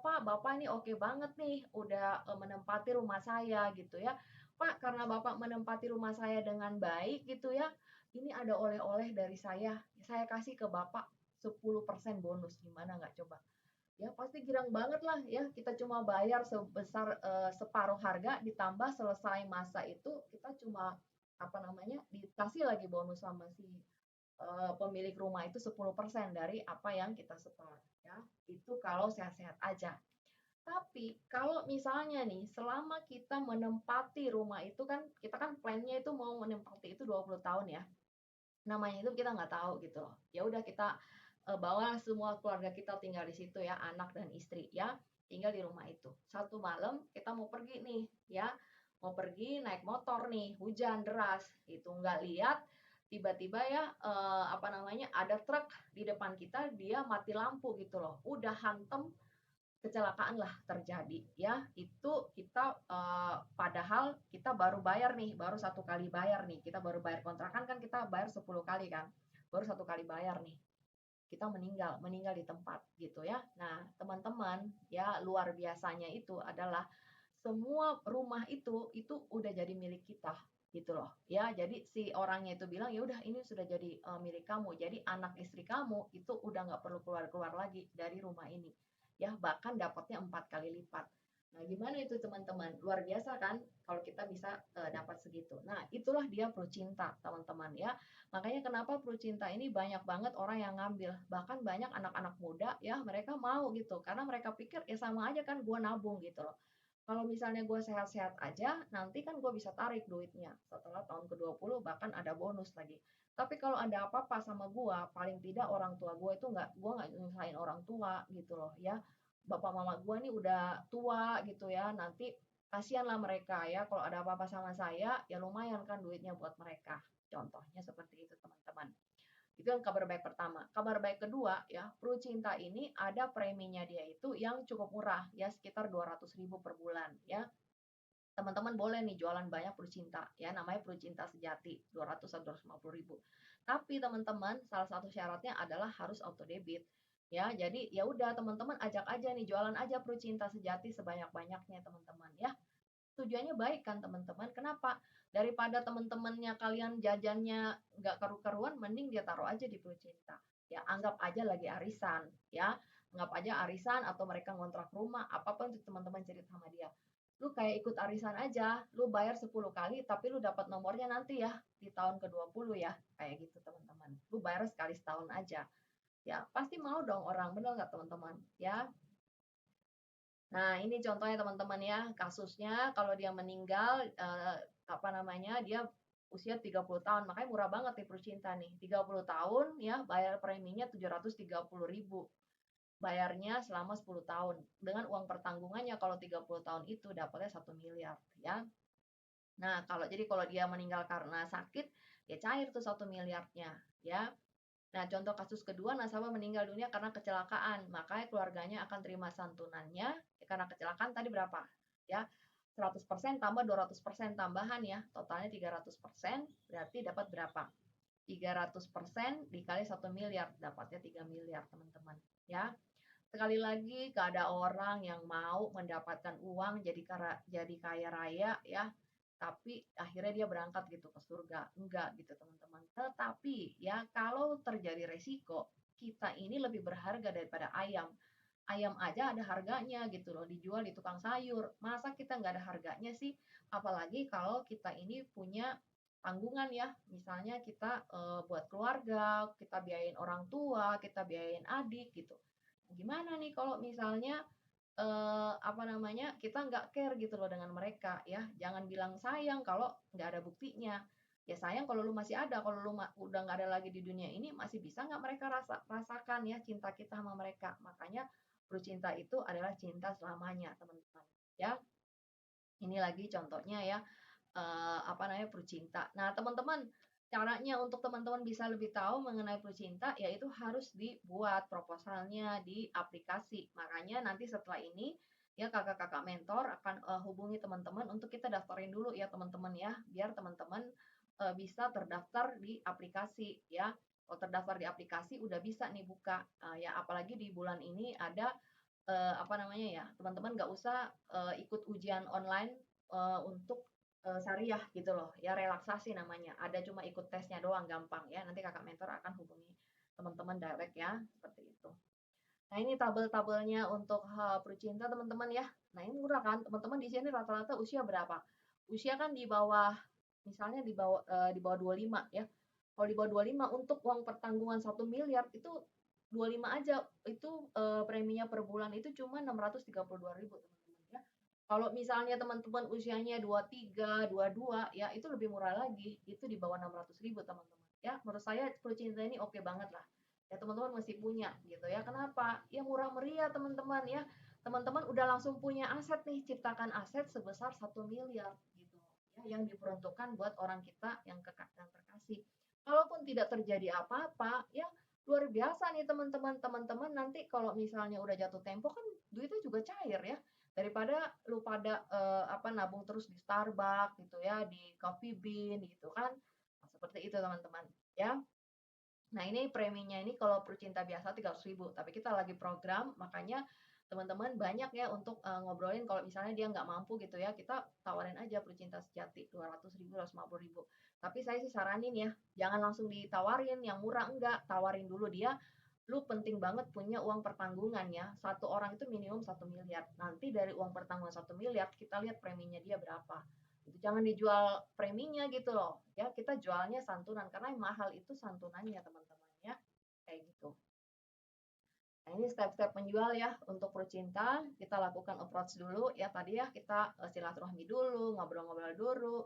Pak, Bapak ini oke banget nih, udah menempati rumah saya gitu ya. Pak, karena Bapak menempati rumah saya dengan baik gitu ya, ini ada oleh-oleh dari saya kasih ke Bapak 10% bonus. Gimana nggak coba? Ya pasti girang banget lah ya, kita cuma bayar sebesar separuh harga, ditambah selesai masa itu kita cuma apa namanya dikasih lagi bonus sama si pemilik rumah itu 10% dari apa yang kita setor ya. Itu kalau sehat-sehat aja. Tapi kalau misalnya nih selama kita menempati rumah itu kan, kita kan plannya itu mau menempati itu 20 tahun ya, namanya itu kita nggak tahu gitu loh. Ya udah kita bawa semua keluarga kita tinggal di situ ya, anak dan istri ya, tinggal di rumah itu. Satu malam kita mau pergi nih ya, mau pergi naik motor nih, hujan deras, itu nggak lihat tiba-tiba ya apa namanya ada truk di depan kita, dia mati lampu gitu loh, udah hantem, kecelakaan lah terjadi ya. Itu kita padahal kita baru bayar nih, baru satu kali bayar nih, kita baru bayar kontrakan kan, kita bayar 10 kali kan, baru satu kali bayar nih, kita meninggal meninggal di tempat gitu ya. Nah teman-teman ya, luar biasanya itu adalah semua rumah itu udah jadi milik kita gitu loh ya. Jadi si orangnya itu bilang ya udah ini sudah jadi milik kamu, jadi anak istri kamu itu udah nggak perlu keluar-keluar lagi dari rumah ini ya, bahkan dapatnya 4 kali lipat. Nah gimana itu teman-teman, luar biasa kan kalau kita bisa dapat segitu. Nah itulah dia Pro Cinta teman-teman ya. Makanya kenapa Pro Cinta ini banyak banget orang yang ngambil, bahkan banyak anak-anak muda ya, mereka mau gitu karena mereka pikir ya sama aja kan gua nabung gitu loh. Kalau misalnya gue sehat-sehat aja, nanti kan gue bisa tarik duitnya setelah tahun ke-20, bahkan ada bonus lagi. Tapi kalau ada apa-apa sama gue, paling tidak orang tua gue itu nggak, gue nggak nyusahin orang tua gitu loh ya. Bapak mama gue nih udah tua gitu ya, nanti kasihan lah mereka ya. Kalau ada apa-apa sama saya, ya lumayan kan duitnya buat mereka. Contohnya seperti itu teman-teman. Itu yang kabar baik pertama. Kabar baik kedua ya, Pru Cinta ini ada preminya dia itu yang cukup murah ya, sekitar 200.000 per bulan ya. Teman-teman boleh nih jualan banyak Pru Cinta ya, namanya Pru Cinta Sejati, 200 atau 250.000. Tapi teman-teman, salah satu syaratnya adalah harus auto debit. Ya, jadi ya udah teman-teman ajak aja nih, jualan aja Pru Cinta Sejati sebanyak-banyaknya teman-teman ya. Tujuannya baik kan teman-teman, kenapa? Daripada teman-temannya kalian jajannya nggak karu-karuan, mending dia taruh aja di Blue Cinta. Ya, anggap aja lagi arisan, ya. Anggap aja arisan atau mereka ngontrak rumah, apapun itu teman-teman cerita sama dia. Lu kayak ikut arisan aja, lu bayar 10 kali, tapi lu dapat nomornya nanti ya, di tahun ke-20 ya. Kayak gitu teman-teman. Lu bayar sekali setahun aja. Ya, pasti mau dong orang, bener nggak teman-teman? Ya, nah, ini contohnya teman-teman ya, kasusnya kalau dia meninggal, apa namanya, dia usia 30 tahun, makanya murah banget nih Percinta nih, 30 tahun ya, bayar preminya 730.000, bayarnya selama 10 tahun, dengan uang pertanggungannya kalau 30 tahun itu dapatnya 1 miliar ya. Nah, kalau dia meninggal karena sakit, ya cair tuh 1 miliarnya ya. Nah, contoh kasus kedua, nasabah meninggal dunia karena kecelakaan, makanya keluarganya akan terima santunannya karena kecelakaan tadi berapa? Ya, 100% tambah 200% tambahan ya, totalnya 300%, berarti dapat berapa? 300% dikali 1 miliar, dapatnya 3 miliar teman-teman. Ya, sekali lagi gak ada orang yang mau mendapatkan uang jadi kaya raya ya, tapi akhirnya dia berangkat gitu ke surga. Enggak gitu teman-teman. Tetapi ya kalau terjadi resiko, kita ini lebih berharga daripada ayam. Ayam aja ada harganya gitu loh, dijual di tukang sayur. Masa kita nggak ada harganya sih? Apalagi kalau kita ini punya tanggungan ya. Misalnya kita buat keluarga, kita biayain orang tua, kita biayain adik gitu. Gimana nih kalau misalnya apa namanya, kita nggak care gitu loh dengan mereka ya. Jangan bilang sayang kalau nggak ada buktinya. Ya sayang kalau lu masih ada, kalau lu udah nggak ada lagi di dunia ini, masih bisa nggak mereka rasakan ya cinta kita sama mereka. Makanya bercinta itu adalah cinta selamanya, teman-teman. Ya, ini lagi contohnya ya, apa namanya, bercinta. Nah, teman-teman, caranya untuk teman-teman bisa lebih tahu mengenai Plucinta, yaitu harus dibuat proposalnya di aplikasi. Makanya nanti setelah ini, ya kakak-kakak mentor akan hubungi teman-teman untuk kita daftarin dulu ya teman-teman ya, biar teman-teman bisa terdaftar di aplikasi ya. Kalau terdaftar di aplikasi udah bisa nih buka. Ya apalagi di bulan ini ada apa namanya ya, teman-teman nggak usah ikut ujian online untuk syariah gitu loh, ya relaksasi namanya. Ada cuma ikut tesnya doang, gampang ya. Nanti kakak mentor akan hubungi teman-teman direct ya, seperti itu. Nah ini tabel-tabelnya untuk Prucinta teman-teman ya. Nah ini murah kan, teman-teman di sini rata-rata usia berapa? Usia kan di bawah, misalnya di bawah 25 ya. Kalau di bawah 25 untuk uang pertanggungan 1 miliar itu 25 aja itu preminya per bulan itu cuma 632.000 teman-teman ya. Kalau misalnya teman-teman usianya 23, 22 ya itu lebih murah lagi, itu di bawah 600.000 teman-teman ya. Menurut saya Prucinta ini oke banget lah. Ya teman-teman masih punya gitu ya. Kenapa? Ya murah meriah teman-teman ya. Teman-teman udah langsung punya aset nih, ciptakan aset sebesar 1 miliar gitu ya, yang diperuntukkan buat orang kita yang terkasih. Kalaupun tidak terjadi apa-apa, ya luar biasa nih teman-teman. Teman-teman nanti kalau misalnya udah jatuh tempo kan duitnya juga cair ya. Daripada lu pada apa nabung terus di Starbucks gitu ya, di Coffee Bean gitu kan. Nah, seperti itu teman-teman ya. Nah, ini preminya ini kalau Percinta biasa 300.000, tapi kita lagi program, makanya teman-teman banyak ya untuk ngobrolin kalau misalnya dia nggak mampu gitu ya, kita tawarin aja Percinta sejati 200.000, 250.000. Tapi saya sih saranin ya, jangan langsung ditawarin yang murah, enggak, tawarin dulu dia. Lu penting banget punya uang pertanggungan ya. Satu orang itu minimum 1 miliar. Nanti dari uang pertanggungan 1 miliar, kita lihat preminya dia berapa. Itu jangan dijual preminya gitu loh ya, kita jualnya santunan karena yang mahal itu santunannya teman-teman ya, kayak gitu. Nah ini step-step menjual ya untuk Percinta, kita lakukan approach dulu ya, tadi ya kita silaturahmi dulu, ngobrol-ngobrol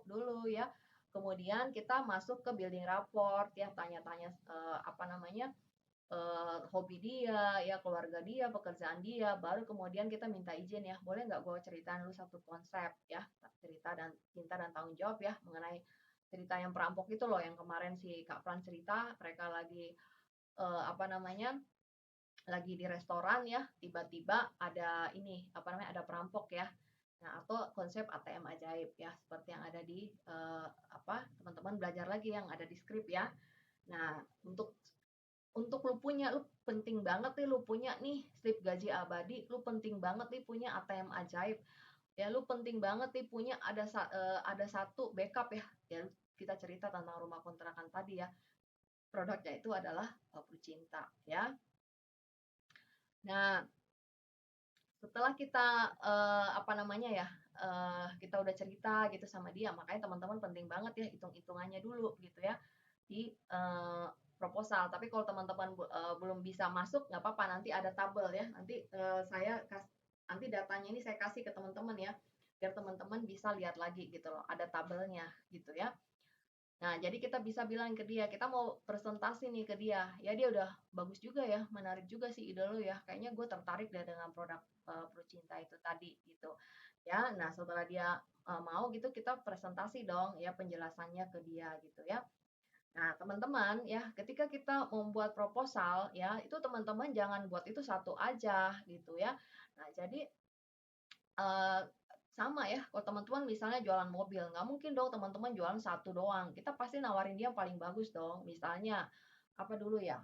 dulu ya, kemudian kita masuk ke building rapport ya, tanya-tanya apa namanya, hobi dia, ya keluarga dia, pekerjaan dia, baru kemudian kita minta izin ya, boleh nggak gue ceritain lu satu konsep ya, cerita dan cinta dan tanggung jawab ya mengenai cerita yang perampok itu loh, yang kemarin si Kak Fran cerita, mereka lagi apa namanya, lagi di restoran ya, tiba-tiba ada ini apa namanya, ada perampok ya. Nah, atau konsep ATM ajaib ya, seperti yang ada di apa teman-teman belajar lagi yang ada di skrip ya. Nah, untuk lu punya, lu penting banget nih lu punya nih slip gaji abadi, lu penting banget nih punya ATM ajaib. Ya lu penting banget nih punya ada satu backup ya. Ya kita cerita tentang rumah kontrakan tadi ya. Produknya itu adalah Cinta ya. Nah, setelah kita apa namanya ya, kita udah cerita gitu sama dia, makanya teman-teman penting banget ya hitung-hitungannya dulu gitu ya di proposal. Tapi kalau teman-teman belum bisa masuk, nggak apa-apa, nanti ada tabel ya. Nanti nanti datanya ini saya kasih ke teman-teman ya, biar teman-teman bisa lihat lagi gitu loh, ada tabelnya gitu ya. Nah, jadi kita bisa bilang ke dia, kita mau presentasi nih ke dia. Ya dia udah bagus juga ya, menarik juga sih ide lo ya. Kayaknya gue tertarik deh dengan produk Procinta itu tadi gitu. Ya, nah setelah dia mau gitu kita presentasi dong ya penjelasannya ke dia gitu ya. Nah, teman-teman ya, ketika kita membuat proposal ya, itu teman-teman jangan buat itu satu aja gitu ya. Nah, jadi eh, sama ya, kalau teman-teman misalnya jualan mobil, nggak mungkin dong teman-teman jualan satu doang. Kita pasti nawarin dia yang paling bagus dong. Misalnya apa dulu ya?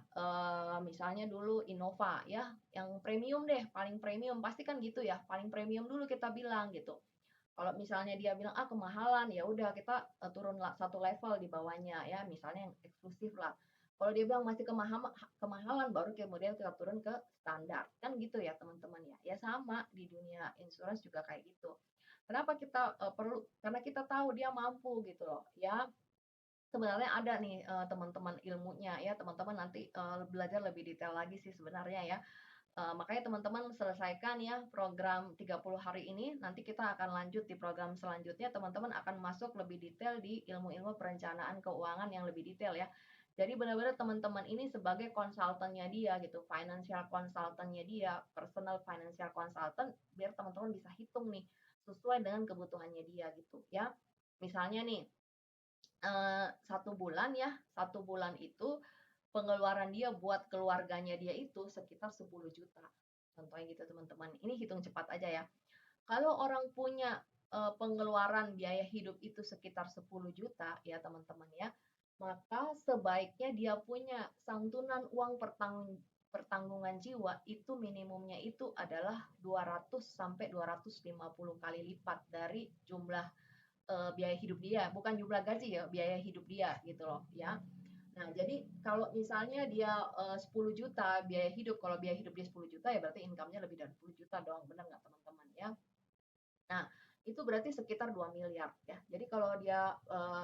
Misalnya dulu Innova ya, yang premium deh, paling premium pasti kan gitu ya. Paling premium dulu kita bilang gitu. Kalau misalnya dia bilang ah kemahalan, ya udah kita turun satu level di bawahnya ya, misalnya yang eksklusif lah. Kalau dia bilang masih kemahalan, baru kemudian kita turun ke standar. Kan gitu ya teman-teman ya. Ya sama di dunia insurance juga kayak gitu. Kenapa kita perlu? Karena kita tahu dia mampu gitu loh. Ya sebenarnya ada nih teman-teman ilmunya ya, teman-teman nanti belajar lebih detail lagi sih sebenarnya ya. Makanya teman-teman selesaikan ya program 30 hari ini, nanti kita akan lanjut di program selanjutnya, teman-teman akan masuk lebih detail di ilmu-ilmu perencanaan keuangan yang lebih detail ya. Jadi benar-benar teman-teman ini sebagai konsultannya dia gitu, financial consultantnya dia, personal financial consultant, biar teman-teman bisa hitung nih sesuai dengan kebutuhannya dia gitu ya. Misalnya nih, 1 bulan ya, 1 bulan itu pengeluaran dia buat keluarganya dia itu sekitar 10 juta. Contohnya gitu teman-teman. Ini hitung cepat aja ya. Kalau orang punya pengeluaran biaya hidup itu sekitar 10 juta ya teman-teman ya, maka sebaiknya dia punya santunan uang pertanggungan jiwa itu minimumnya itu adalah 200 sampai 250 kali lipat dari jumlah biaya hidup dia, bukan jumlah gaji ya, biaya hidup dia gitu loh ya. Nah, jadi kalau misalnya dia 10 juta biaya hidup, kalau biaya hidup dia 10 juta ya berarti income-nya lebih dari 10 juta dong, benar nggak teman-teman ya? Nah, itu berarti sekitar 2 miliar ya. Jadi kalau dia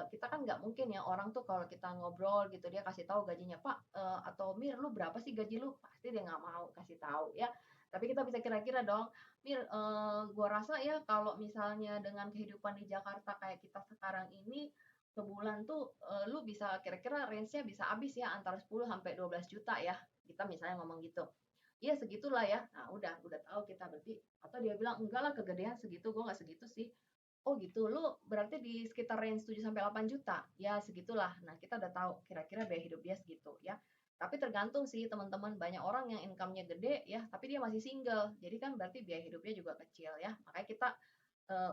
kita kan nggak mungkin ya orang tuh kalau kita ngobrol gitu dia kasih tahu gajinya, "Pak, atau Mir, lu berapa sih gaji lu?" Pasti dia nggak mau kasih tahu ya. Tapi kita bisa kira-kira dong, "Mir, gua rasa ya kalau misalnya dengan kehidupan di Jakarta kayak kita sekarang ini, sebulan tuh lu bisa kira-kira range-nya bisa habis ya antara 10 sampai 12 juta ya." Kita misalnya ngomong gitu. Iya segitulah ya. Nah udah tahu kita berarti atau dia bilang enggak lah kegedean segitu, gue nggak segitu sih. Oh gitu, lu berarti di sekitar range 7 sampai 8 juta. Ya segitulah. Nah, kita udah tahu kira-kira biaya hidup dia segitu ya. Tapi tergantung sih teman-teman, banyak orang yang income-nya gede ya, tapi dia masih single. Jadi kan berarti biaya hidupnya juga kecil ya. Makanya kita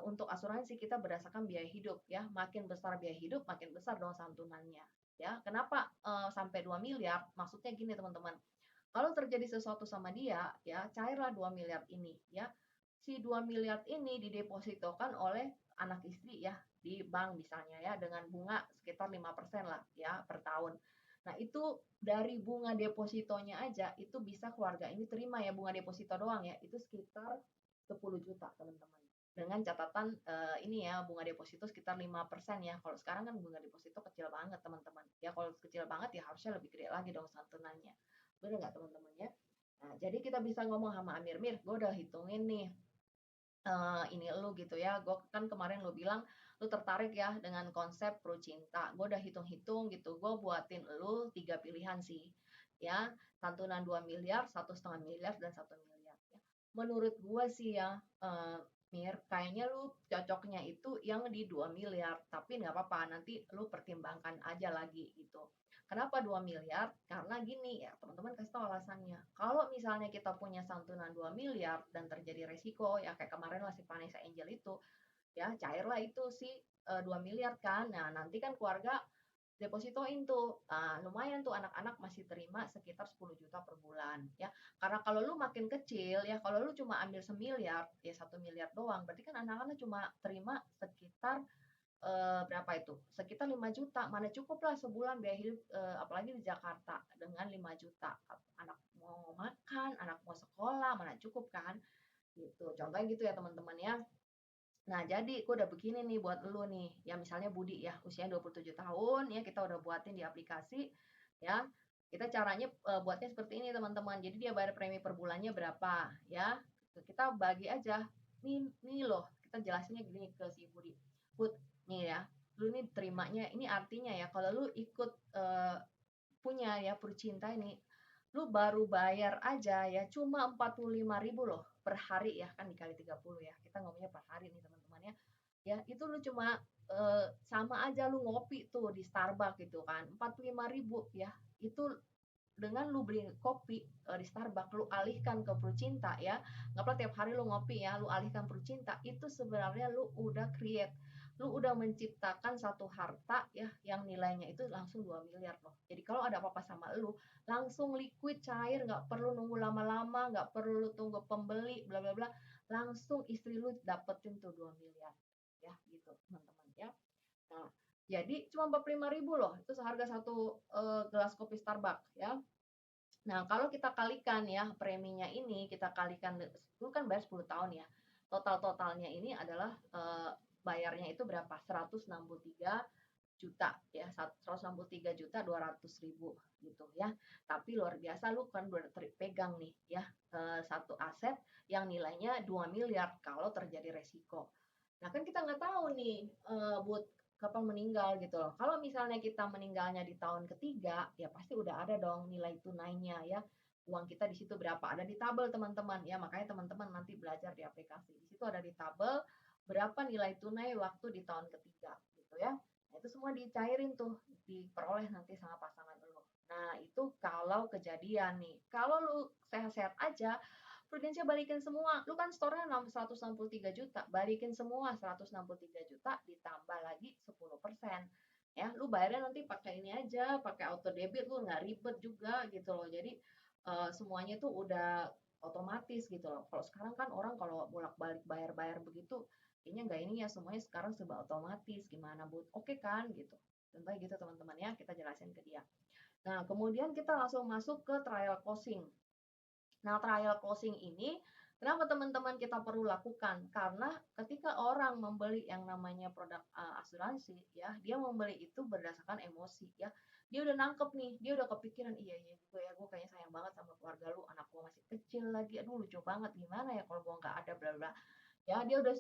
untuk asuransi kita berdasarkan biaya hidup ya. Makin besar biaya hidup, makin besar dong santunannya. Ya, kenapa sampai 2 miliar? Maksudnya gini teman-teman. Kalau terjadi sesuatu sama dia, ya cairlah 2 miliar ini, ya. Si 2 miliar ini didepositokan oleh anak istri ya di bank misalnya ya dengan bunga sekitar 5% lah ya per tahun. Nah, itu dari bunga depositonya aja itu bisa keluarga ini terima ya bunga deposito doang ya, itu sekitar 10 juta teman-teman. Dengan catatan ini ya bunga deposito sekitar 5% ya. Kalau sekarang kan bunga deposito kecil banget teman-teman. Ya kalau kecil banget ya harusnya lebih gede lagi dong santunannya. Bener nggak teman-teman ya? Nah, jadi kita bisa ngomong sama Amir, Mir, gue udah hitungin nih ini lu gitu ya. Gue kan kemarin lu bilang lu tertarik ya dengan konsep pro cinta. Gue udah hitung-hitung gitu. Gue buatin lu 3 pilihan sih. Ya, santunan 2 miliar, 1,5 miliar, dan 1 miliar. Ya. Menurut gue sih ya, Mir, kayaknya lu cocoknya itu yang di 2 miliar. Tapi nggak apa-apa, nanti lu pertimbangkan aja lagi gitu. Kenapa 2 miliar? Karena gini ya, teman-teman kasih tahu alasannya. Kalau misalnya kita punya santunan 2 miliar dan terjadi resiko, ya kayak kemarin lah si Vanessa Angel itu, ya cairlah itu si 2 miliar kan. Nah, nanti kan keluarga depositoin tuh. Lumayan tuh anak-anak masih terima sekitar 10 juta per bulan ya. Karena kalau lu makin kecil ya, kalau lu cuma ambil semiliar, ya 1 miliar doang, berarti kan anak-anak cuma terima sekitar berapa itu? Sekitar 5 juta. Mana cukup lah sebulan biaya hidup apalagi di Jakarta dengan 5 juta. Anak mau makan, anak mau sekolah, mana cukup kan? Gitu. Contohnya gitu ya teman-teman ya. Nah, jadi gue udah begini nih buat lu nih. Ya misalnya Budi ya, usianya 27 tahun ya, kita udah buatin di aplikasi ya. Kita caranya buatnya seperti ini teman-teman. Jadi dia bayar premi per bulannya berapa ya. Kita bagi aja. Nih loh, kita jelasinnya gini ke si Budi. Bud, nih ya, lu nih terimanya ini artinya ya kalau lu ikut punya ya Percinta ini, lu baru bayar aja ya cuma 45.000 loh per hari ya, kan dikali 30 ya. Kita ngomongnya per hari nih teman-teman ya. Ya, itu lu cuma sama aja lu ngopi tuh di Starbucks gitu kan. 45.000 ya. Itu dengan lu beli kopi di Starbucks, lu alihkan ke Percinta ya. Nggak apa tiap hari lu ngopi ya, lu alihkan Percinta. Itu sebenarnya lu udah create, lu udah menciptakan satu harta ya yang nilainya itu langsung 2 miliar loh. Jadi kalau ada apa-apa sama lu, langsung liquid cair, nggak perlu nunggu lama-lama, nggak perlu lu tunggu pembeli, bla bla bla. Langsung istri lu dapetin tuh 2 miliar. Ya, gitu teman-teman ya. Nah, jadi cuma 45.000 loh, itu seharga satu gelas kopi Starbucks ya. Nah, kalau kita kalikan ya preminya ini, kita kalikan itu kan bayar 10 tahun ya. Total-totalnya ini adalah bayarnya itu berapa? 163 juta ya, 163 juta 200 ribu gitu ya. Tapi luar biasa lu kan udah pegang nih ya satu aset yang nilainya 2 miliar kalau terjadi resiko. Nah kan kita nggak tahu nih buat kapan meninggal gitu loh. Kalau misalnya kita meninggalnya di tahun ketiga, ya pasti udah ada dong nilai tunainya ya. Uang kita di situ berapa? Ada di tabel teman-teman ya. Makanya teman-teman nanti belajar di aplikasi. Di situ ada di tabel berapa nilai tunai waktu di tahun ketiga gitu ya. Nah, itu semua dicairin tuh, diperoleh nanti sama pasangan lo. Nah, itu kalau kejadian nih. Kalau lu sehat-sehat aja, Prudensia balikin semua. Lu kan store-nya 163 juta, balikin semua 163 juta ditambah lagi 10%. Ya, lu bayarnya nanti pakai ini aja, pakai auto debit, lu nggak ribet juga gitu loh. Jadi semuanya tuh udah otomatis gitu loh. Kalau sekarang kan orang kalau bolak-balik bayar-bayar begitu, kayaknya nggak ini ya, semuanya sekarang serba otomatis. Gimana, Bu? Oke kan gitu. Contohnya gitu teman-teman ya, kita jelasin ke dia. Nah, kemudian kita langsung masuk ke trial closing. Nah, trial closing ini kenapa teman-teman kita perlu lakukan? Karena ketika orang membeli yang namanya produk asuransi ya, dia membeli itu berdasarkan emosi ya. Dia udah nangkep nih, dia udah kepikiran, iya iya juga ya, gue kayaknya sayang banget sama keluarga lu, anak gue masih kecil lagi, aduh lucu banget, gimana ya kalau gue nggak ada, bla bla. Ya, dia udah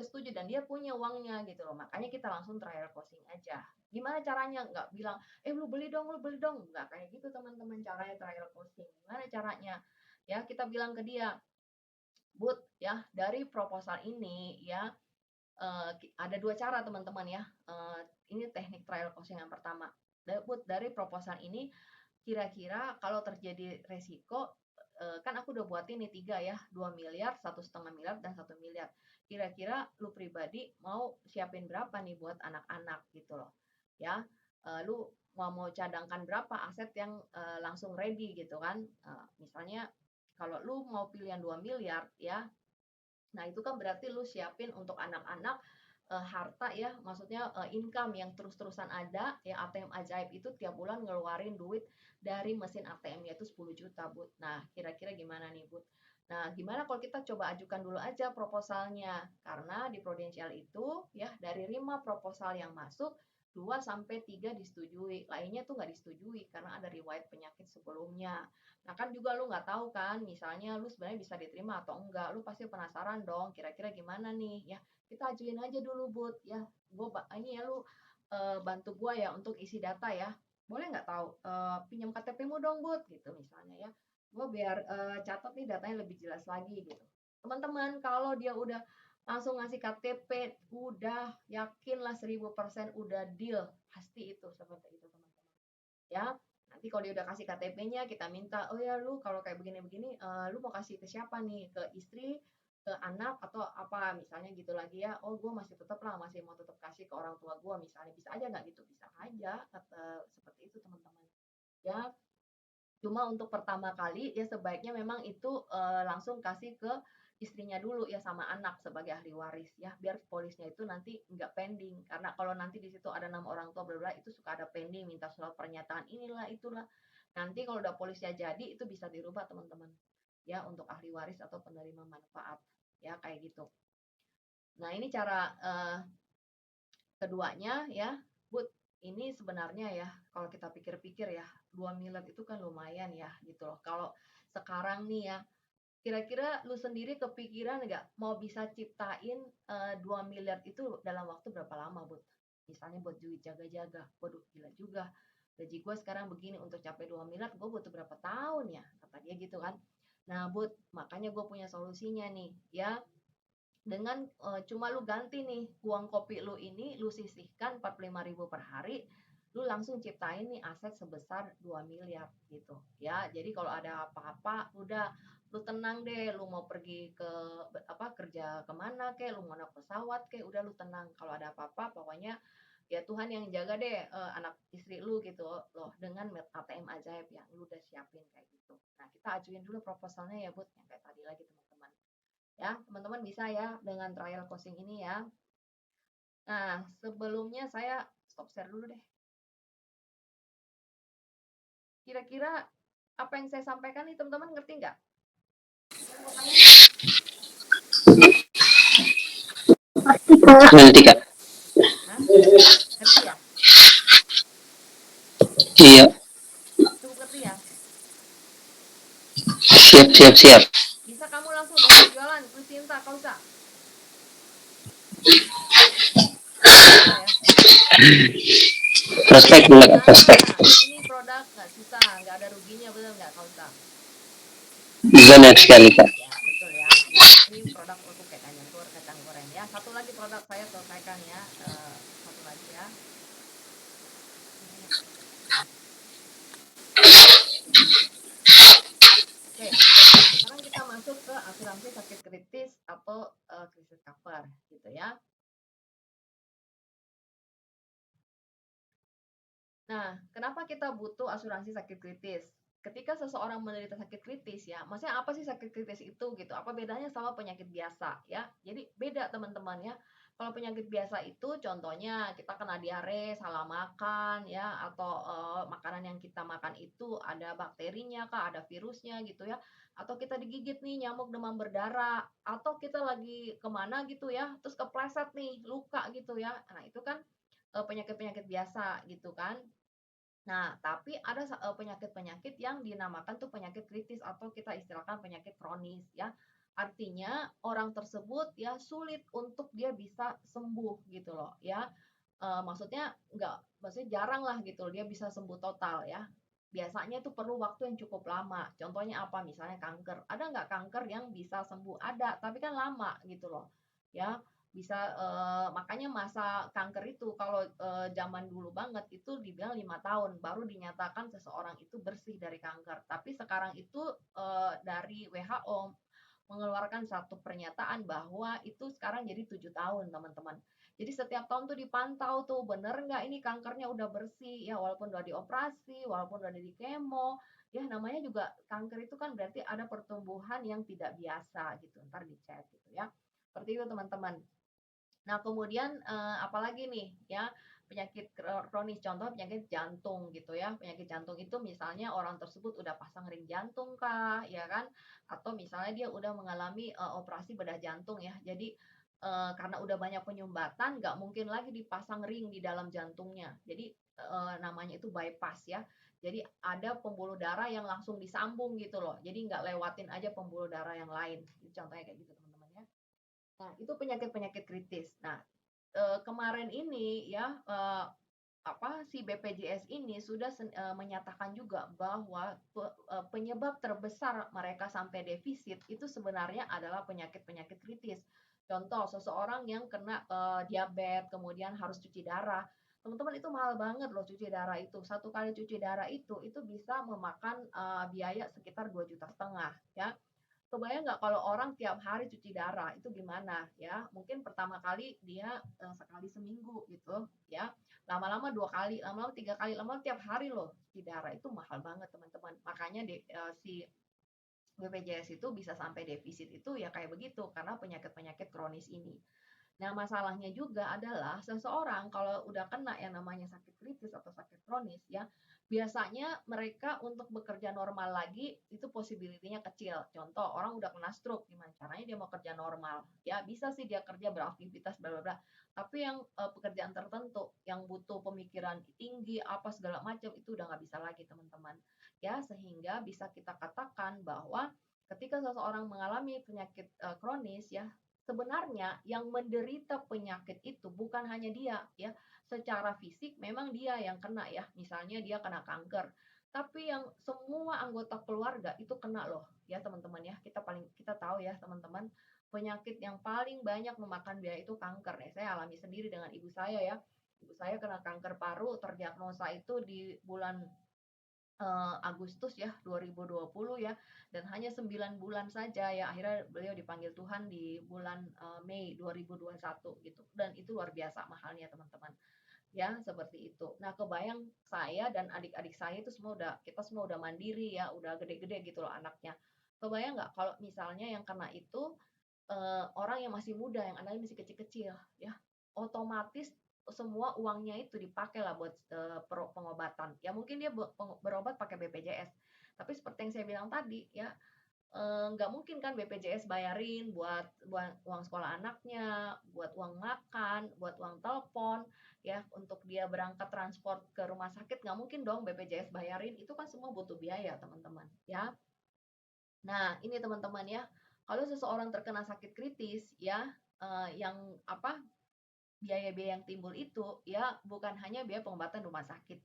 setuju dan dia punya uangnya gitu loh. Makanya kita langsung trial closing aja. Gimana caranya? Nggak bilang, lu beli dong, lu beli dong. Nggak kayak gitu teman-teman caranya trial closing. Gimana caranya? Ya, kita bilang ke dia, Bud, ya dari proposal ini ya, ada dua cara teman-teman ya. Ini teknik trial closing yang pertama. Bud, dari proposal ini kira-kira kalau terjadi resiko, kan aku udah buat ini 3 ya, 2 miliar, 1,5 miliar, dan 1 miliar. Kira-kira lu pribadi mau siapin berapa nih buat anak-anak gitu loh. Ya, lu mau cadangkan berapa aset yang langsung ready gitu kan. Misalnya kalau lu mau pilih yang 2 miliar ya, nah itu kan berarti lu siapin untuk anak-anak harta ya, maksudnya income yang terus-terusan ada ya. ATM ajaib itu tiap bulan ngeluarin duit dari mesin ATM yaitu 10 juta, Bud. Nah, kira-kira gimana nih, Bud? Nah, gimana kalau kita coba ajukan dulu aja proposalnya? Karena di Prudential itu ya, dari 5 proposal yang masuk, 2 sampai 3 disetujui. Lainnya tuh nggak disetujui karena ada riwayat penyakit sebelumnya. Nah, kan juga lu nggak tahu kan, misalnya lu sebenarnya bisa diterima atau enggak. Lu pasti penasaran dong, kira-kira gimana nih ya. Kita ajuin aja dulu, Bud, ya. Ini ya lu bantu gua ya untuk isi data ya. Boleh nggak tahu pinjam KTP-mu dong, Bud, gitu misalnya ya. Gua biar catat nih datanya lebih jelas lagi gitu. Teman-teman, kalau dia udah langsung ngasih KTP, udah yakin lah 1000% udah deal. Pasti itu seperti itu, teman-teman. Ya, nanti kalau dia udah kasih KTP-nya, kita minta, oh ya lu kalau kayak begini-begini, lu mau kasih ke siapa nih? Ke istri, ke anak, atau apa misalnya gitu lagi ya. Oh, gue masih tetap lah, masih mau tetap kasih ke orang tua gue misalnya. Bisa aja nggak gitu? Bisa aja, seperti itu teman-teman. Ya, cuma untuk pertama kali ya sebaiknya memang itu langsung kasih ke istrinya dulu ya sama anak sebagai ahli waris ya, biar polisnya itu nanti nggak pending, karena kalau nanti di situ ada 6 orang tua bla bla, itu suka ada pending, minta surat pernyataan inilah itulah. Nanti kalau udah polisnya jadi itu bisa dirubah teman-teman ya, untuk ahli waris atau penerima manfaat ya, kayak gitu. Nah, ini cara keduanya ya, Bud. Ini sebenarnya ya, kalau kita pikir-pikir ya, 2 miliar itu kan lumayan ya gitu loh. Kalau sekarang nih ya, kira-kira lu sendiri kepikiran nggak mau bisa ciptain 2 miliar itu dalam waktu berapa lama, Bud? Misalnya buat duit jaga-jaga. Waduh, gila juga. Gaji gue sekarang begini, untuk capai 2 miliar gue butuh berapa tahun ya? Kata dia gitu kan. Nah, Bud, makanya gue punya solusinya nih ya. Dengan cuma lu ganti nih uang kopi lu ini, lu sisihkan 45.000 per hari, lu langsung ciptain nih aset sebesar 2 miliar gitu ya. Jadi kalau ada apa-apa udah lu tenang deh, lu mau pergi ke kerja kemana kek, lu mau naik pesawat kek, udah lu tenang. Kalau ada apa-apa pokoknya ya Tuhan yang jaga deh anak istri lu gitu loh, dengan ATM ajaib yang lu udah siapin kayak gitu. Nah, kita ajuin dulu proposalnya ya, Bud, yang kayak tadi lagi teman-teman. Ya, teman-teman bisa ya dengan trial closing ini ya. Nah, sebelumnya saya stop share dulu deh. Kira-kira apa yang saya sampaikan nih teman-teman ngerti nggak? Ngerti, Kak. Hah? Ngerti ya? Iya, Cukup ngerti ya? siap, siap, siap. Bisa kamu langsung daftar jualan, Kucinta, Kausa. Bisa ya? Prospek dulu, Kak, prospek. Ini produk nggak susah, nggak ada ruginya, betul nggak, Kausa? Benar sekali, Kak. Ya, betul ya. Ini produk untuk kacang goreng ya. Satu lagi produk saya selesaikan ya. Satu lagi ya. asuransi sakit kritis atau krisis cover gitu ya. Nah, kenapa kita butuh asuransi sakit kritis? Ketika seseorang menderita sakit kritis ya, maksudnya apa sih sakit kritis itu gitu? Apa bedanya sama penyakit biasa ya? Jadi beda teman-teman ya. Kalau penyakit biasa itu contohnya kita kena diare, salah makan ya, atau makanan yang kita makan itu ada bakterinya kah, ada virusnya gitu ya, atau kita digigit nih nyamuk demam berdarah, atau kita lagi kemana gitu ya, terus kepleset nih luka gitu ya. Nah itu kan penyakit-penyakit biasa gitu kan. Nah, tapi ada penyakit-penyakit yang dinamakan tuh penyakit kritis atau kita istilahkan penyakit kronis ya. Artinya orang tersebut ya sulit untuk dia bisa sembuh gitu loh ya. Maksudnya maksudnya jarang lah gitu dia bisa sembuh total ya. Biasanya itu perlu waktu yang cukup lama. Contohnya apa? Misalnya kanker. Ada nggak kanker yang bisa sembuh? Ada, tapi kan lama gitu loh. Ya, bisa makanya masa kanker itu kalau zaman dulu banget itu dibilang 5 tahun baru dinyatakan seseorang itu bersih dari kanker. Tapi sekarang itu dari WHO mengeluarkan satu pernyataan bahwa itu sekarang jadi 7 tahun teman-teman. Jadi setiap tahun tuh dipantau tuh bener nggak ini kankernya udah bersih ya, walaupun udah dioperasi, walaupun udah di kemo, ya namanya juga kanker itu kan berarti ada pertumbuhan yang tidak biasa gitu. Ntar dicek gitu ya. Seperti itu teman-teman. Nah, kemudian apalagi nih ya, penyakit kronis, contoh penyakit jantung gitu ya. Penyakit jantung itu misalnya orang tersebut udah pasang ring jantung kah, ya kan? Atau misalnya dia udah mengalami operasi bedah jantung ya. Jadi karena udah banyak penyumbatan, nggak mungkin lagi dipasang ring di dalam jantungnya. Jadi namanya itu bypass ya. Jadi ada pembuluh darah yang langsung disambung gitu loh. Jadi nggak lewatin aja pembuluh darah yang lain. Contohnya kayak gitu teman-teman ya. Nah, itu penyakit-penyakit kritis. Nah, kemarin ini ya, apa, si BPJS ini sudah menyatakan juga bahwa penyebab terbesar mereka sampai defisit itu sebenarnya adalah penyakit-penyakit kritis. Contoh, seseorang yang kena diabetes, kemudian harus cuci darah. Teman-teman itu mahal banget loh cuci darah itu. Satu kali cuci darah itu bisa memakan biaya sekitar 2,5 juta ya. Kebayang nggak kalau orang tiap hari cuci darah itu gimana ya? Mungkin pertama kali dia sekali seminggu gitu ya, lama-lama 2 kali, lama-lama 3 kali, lama-lama tiap hari loh cuci darah itu mahal banget teman-teman. Makanya si BPJS itu bisa sampai defisit itu ya kayak begitu karena penyakit-penyakit kronis ini. Nah, masalahnya juga adalah seseorang kalau udah kena yang namanya sakit kritis atau sakit kronis ya, biasanya mereka untuk bekerja normal lagi itu possibility-nya kecil. Contoh, orang udah kena stroke, gimana caranya dia mau kerja normal? Ya, bisa sih dia kerja beraktivitas bla bla bla. Tapi yang pekerjaan tertentu yang butuh pemikiran tinggi apa segala macam itu udah nggak bisa lagi, teman-teman. Ya, sehingga bisa kita katakan bahwa ketika seseorang mengalami penyakit kronis ya, sebenarnya yang menderita penyakit itu bukan hanya dia ya. Secara fisik memang dia yang kena ya. Misalnya dia kena kanker. Tapi yang semua anggota keluarga itu kena loh ya teman-teman ya. Kita tahu ya teman-teman, penyakit yang paling banyak memakan biaya itu kanker ya. Saya alami sendiri dengan ibu saya ya. Ibu saya kena kanker paru, terdiagnosa itu di bulan Agustus ya 2020 ya, dan hanya 9 bulan saja ya akhirnya beliau dipanggil Tuhan di bulan Mei 2021 gitu, dan itu luar biasa mahalnya teman-teman ya, seperti itu. Nah, kebayang saya dan adik-adik saya itu kita semua udah mandiri ya, udah gede-gede gitu loh anaknya. Kebayang nggak kalau misalnya yang kena itu orang yang masih muda, yang anaknya masih kecil-kecil ya, otomatis semua uangnya itu dipakai lah buat pengobatan. Ya mungkin dia berobat pakai BPJS. Tapi seperti yang saya bilang tadi ya, nggak mungkin kan BPJS bayarin buat uang sekolah anaknya, buat uang makan, buat uang telepon, ya untuk dia berangkat transport ke rumah sakit nggak mungkin dong BPJS bayarin. Itu kan semua butuh biaya teman-teman ya. Nah, ini teman-teman ya, kalau seseorang terkena sakit kritis ya, yang apa, biaya-biaya yang timbul itu ya bukan hanya biaya pengobatan rumah sakit.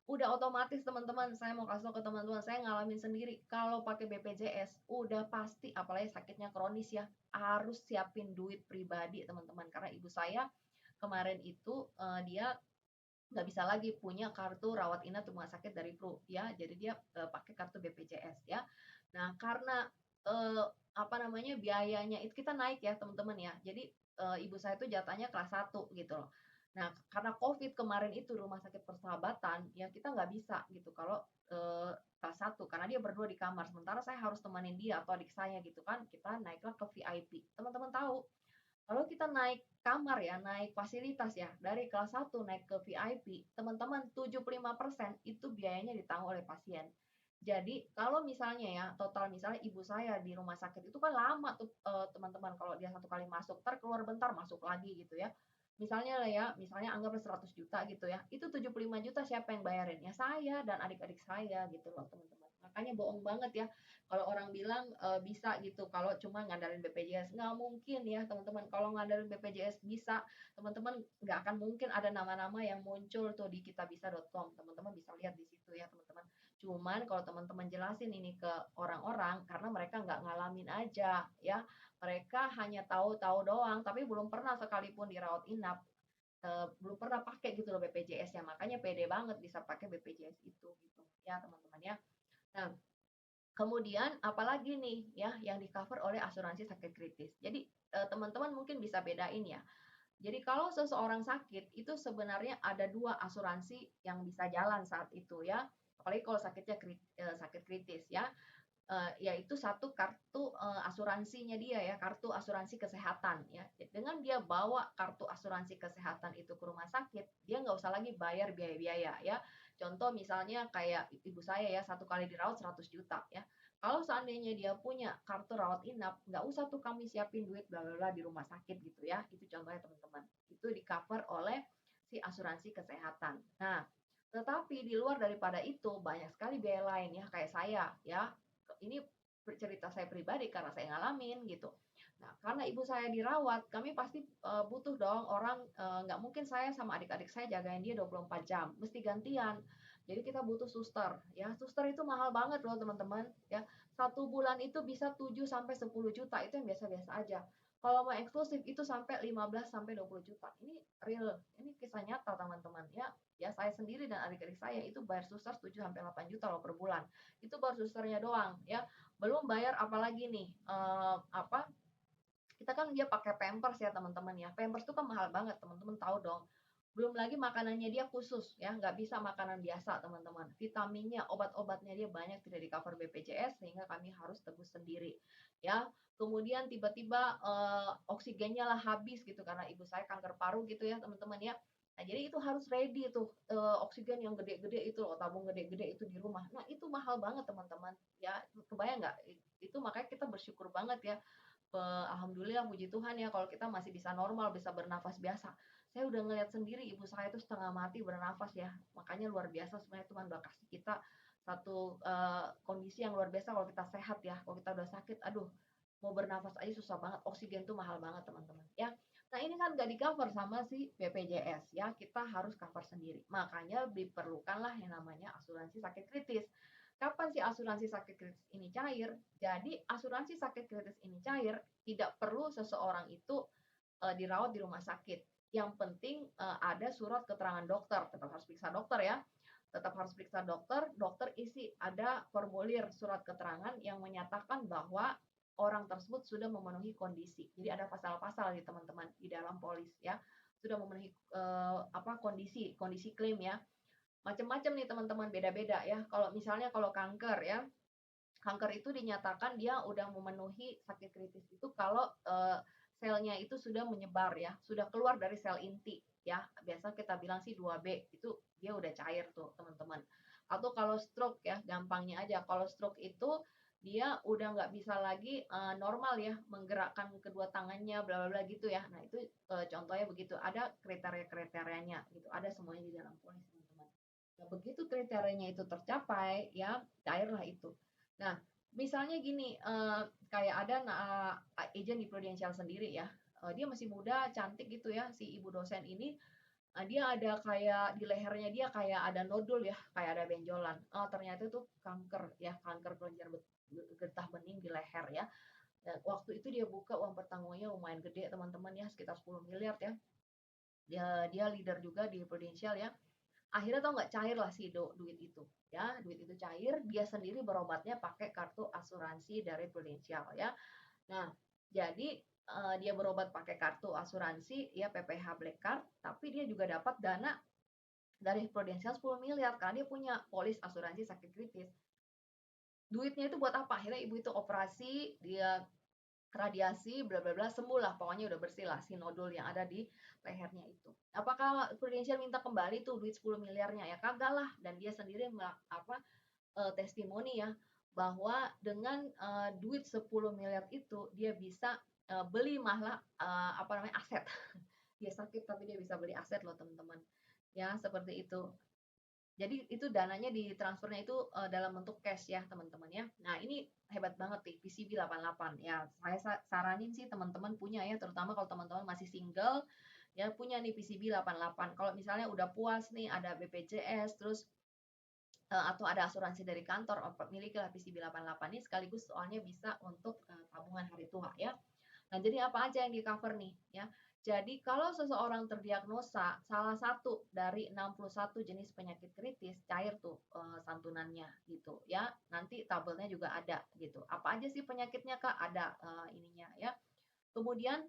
Udah otomatis teman-teman, saya mau kasih tau ke teman-teman, saya ngalamin sendiri kalau pakai BPJS udah pasti apalagi sakitnya kronis ya, harus siapin duit pribadi teman-teman. Karena ibu saya kemarin itu dia nggak bisa lagi punya kartu rawat inap rumah sakit dari Pru ya, jadi dia pakai kartu BPJS ya. Nah, karena apa namanya, biayanya itu kita naik ya teman-teman ya. Jadi, ibu saya itu jatahnya kelas 1 gitu loh. Nah, karena Covid kemarin itu rumah sakit persahabatan, ya kita nggak bisa gitu kalau, kelas 1 karena dia berdua di kamar, sementara saya harus temenin dia atau adik saya gitu kan, kita naiklah ke VIP. Teman-teman tahu, kalau kita naik kamar ya, naik fasilitas ya, dari kelas 1 naik ke VIP, teman-teman 75% itu biayanya ditanggung oleh pasien. Jadi kalau misalnya ya, total misalnya ibu saya di rumah sakit itu kan lama tuh, teman-teman kalau dia satu kali masuk, entar keluar bentar masuk lagi gitu ya. Misalnya lah ya, misalnya anggaplah 100 juta gitu ya, itu 75 juta siapa yang bayarin? Ya saya dan adik-adik saya gitu loh teman-teman. Makanya bohong banget ya kalau orang bilang, bisa gitu kalau cuma ngandalin BPJS, nggak mungkin ya teman-teman. Kalau ngandalin BPJS bisa, teman-teman nggak akan mungkin ada nama-nama yang muncul tuh di kitabisa.com, teman-teman bisa lihat di situ ya teman-teman. Cuman kalau teman-teman jelasin ini ke orang-orang, karena mereka nggak ngalamin aja ya, mereka hanya tahu-tahu doang, tapi belum pernah sekalipun dirawat inap, belum pernah pakai gitu loh BPJS-nya, makanya pede banget bisa pakai BPJS itu gitu ya teman-teman ya. Nah, kemudian apalagi nih ya yang di-cover oleh asuransi sakit kritis. Jadi, teman-teman mungkin bisa bedain ya. Jadi kalau seseorang sakit itu sebenarnya ada 2 asuransi yang bisa jalan saat itu ya, apalagi kalau sakit kritis ya, yaitu satu kartu, asuransinya dia ya, kartu asuransi kesehatan ya. Dengan dia bawa kartu asuransi kesehatan itu ke rumah sakit, dia nggak usah lagi bayar biaya-biaya ya. Contoh misalnya kayak ibu saya ya, satu kali dirawat 100 juta ya. Kalau seandainya dia punya kartu rawat inap, nggak usah tuh kami siapin duit bla bla bla di rumah sakit gitu ya. Itu contohnya teman-teman. Itu di-cover oleh si asuransi kesehatan. Nah, tetapi di luar daripada itu banyak sekali biaya lain ya, kayak saya ya, ini cerita saya pribadi karena saya ngalamin gitu. Nah, karena ibu saya dirawat, kami pasti butuh dong orang, nggak mungkin saya sama adik-adik saya jagain dia 24 jam, mesti gantian. Jadi kita butuh suster, ya. Suster itu mahal banget loh teman-teman, ya. Satu bulan itu bisa 7 sampai 10 juta, itu yang biasa-biasa aja. Kalau mau eksklusif itu sampai 15 sampai 20 juta. Ini real, ini kisah nyata teman-teman ya. Ya saya sendiri dan adik-adik saya itu bayar suster 7 sampai 8 juta loh per bulan. Itu baru susternya doang ya. Belum bayar apalagi nih apa kita kan dia pakai Pampers ya teman-teman ya. Pampers itu kan mahal banget teman-teman tahu dong. Belum lagi makanannya dia khusus ya, nggak bisa makanan biasa teman-teman. Vitaminnya, obat-obatnya dia banyak tidak di cover BPJS sehingga kami harus tebus sendiri ya. Kemudian tiba-tiba oksigennya lah habis gitu karena ibu saya kanker paru gitu ya teman-teman ya. Nah, jadi itu harus ready tuh oksigen yang gede-gede itu loh, tabung gede-gede itu di rumah. Nah, itu mahal banget teman-teman ya. Kebayang nggak? Itu makanya kita bersyukur banget ya. Alhamdulillah puji Tuhan ya kalau kita masih bisa normal, bisa bernafas biasa. Saya udah ngeliat sendiri ibu saya itu setengah mati bernafas ya. Makanya luar biasa sebenarnya Tuhan udah kasih kita satu kondisi yang luar biasa kalau kita sehat ya. Kalau kita udah sakit, aduh mau bernafas aja susah banget. Oksigen tuh mahal banget teman-teman ya. Nah ini kan gak di cover sama si BPJS ya. Kita harus cover sendiri. Makanya diperlukanlah yang namanya asuransi sakit kritis. Kapan sih asuransi sakit kritis ini cair? Jadi asuransi sakit kritis ini cair, tidak perlu seseorang itu dirawat di rumah sakit. Yang penting ada surat keterangan dokter, tetap harus periksa dokter ya. Tetap harus periksa dokter, dokter isi ada formulir surat keterangan yang menyatakan bahwa orang tersebut sudah memenuhi kondisi. Jadi ada pasal-pasal di teman-teman di dalam polis ya. Sudah memenuhi apa kondisi klaim ya. Macam-macam nih teman-teman, beda-beda ya. Kalau misalnya kalau kanker ya, kanker itu dinyatakan dia udah memenuhi sakit kritis itu kalau selnya itu sudah menyebar ya, sudah keluar dari sel inti ya. Biasa kita bilang sih 2B, itu dia udah cair tuh teman-teman. Atau kalau stroke ya, gampangnya aja. Kalau stroke itu dia udah nggak bisa lagi normal ya menggerakkan kedua tangannya bla bla bla gitu ya. Nah, itu contohnya begitu. Ada kriteria-kriterianya gitu. Ada semuanya di dalam polis teman-teman. Nah, begitu kriterianya itu tercapai, ya cairlah itu. Nah, misalnya gini, kayak ada agent di Prudential sendiri ya, dia masih muda, cantik gitu ya, si ibu dosen ini, dia ada kayak di lehernya dia kayak ada nodul ya, kayak ada benjolan. Oh, ternyata itu kanker ya, kanker kelenjar getah bening di leher ya. Dan waktu itu dia buka uang pertanggungannya lumayan gede teman-teman ya, sekitar 10 miliar ya. Dia leader juga di Prudential ya. akhirnya tau nggak, cair lah si duit itu ya, duit itu cair, dia sendiri berobatnya pakai kartu asuransi dari Prudential ya. Nah, jadi dia berobat pakai kartu asuransi ya, PPH Black Card, tapi dia juga dapat dana dari Prudential 10 miliar karena dia punya polis asuransi sakit kritis. Duitnya itu buat apa? Akhirnya ibu itu operasi, dia radiasi, bla bla bla, sembuh lah, pokoknya udah bersih lah si nodul yang ada di lehernya itu. Apakah Prudential minta kembali tuh duit 10 miliarnya? Ya kagak lah, dan dia sendiri testimoni ya, bahwa dengan duit 10 miliar itu dia bisa beli malah aset. Dia sakit tapi dia bisa beli aset loh teman-teman. Ya, seperti itu. Jadi itu dananya ditransfernya itu dalam bentuk cash ya teman-teman ya. Nah ini hebat banget nih PCB 88 ya. Saya saranin sih teman-teman punya ya, terutama kalau teman-teman masih single ya, punya nih PCB 88. Kalau misalnya udah puas nih ada BPJS terus atau ada asuransi dari kantor, milikilah PCB 88 ini, sekaligus soalnya bisa untuk tabungan hari tua ya. Nah, jadi apa aja yang di cover nih ya. Jadi kalau seseorang terdiagnosa salah satu dari 61 jenis penyakit kritis, cair tuh santunannya gitu ya. Nanti tabelnya juga ada gitu. Apa aja sih penyakitnya Kak? Ada ininya ya. Kemudian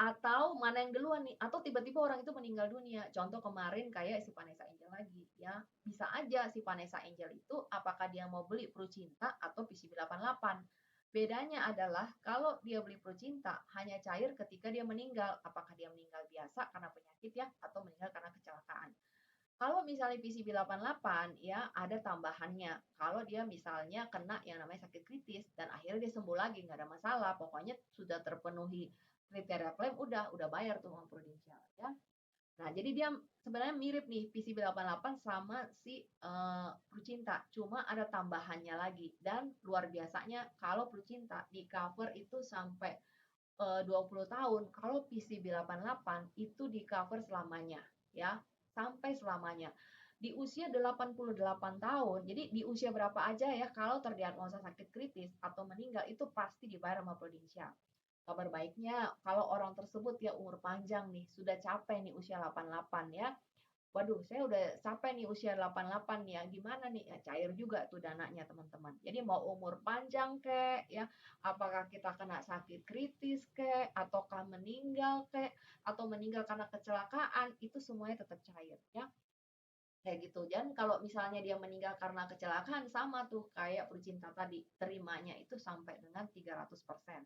atau mana yang duluan nih, atau tiba-tiba orang itu meninggal dunia. Contoh kemarin kayak si Vanessa Angel lagi ya. Bisa aja si Vanessa Angel itu apakah dia mau beli Prucinta atau PCB 88. Bedanya adalah kalau dia beli Prucinta hanya cair ketika dia meninggal. Apakah dia meninggal biasa karena penyakit ya, atau meninggal karena kecelakaan. Kalau misalnya PCB 88 ya ada tambahannya. Kalau dia misalnya kena yang namanya sakit kritis dan akhirnya dia sembuh lagi, nggak ada masalah. Pokoknya sudah terpenuhi kriteria klaim, udah bayar tuh uang Prudential ya. Nah, jadi dia sebenarnya mirip nih PCB 88 sama si Prucinta, cuma ada tambahannya lagi. Dan luar biasanya kalau Prucinta di cover itu sampai 20 tahun, kalau PCB 88 itu di cover selamanya ya, sampai selamanya. Di usia 88 tahun, jadi di usia berapa aja ya, kalau terdiagnosa sakit kritis atau meninggal itu pasti dibayar sama Prudential. Kabar baiknya, kalau orang tersebut ya umur panjang nih, sudah capek nih usia 88 ya. Waduh, saya udah capek nih usia 88 nih ya. Gimana nih? Ya, cair juga tuh dananya, teman-teman. Jadi mau umur panjang kek ya, apakah kita kena sakit kritis kek, ataukah meninggal kek, atau meninggal karena kecelakaan, itu semuanya tetap cair ya. Kayak gitu. Dan kalau misalnya dia meninggal karena kecelakaan, sama tuh kayak Prucinta tadi, terimanya itu sampai dengan 300%.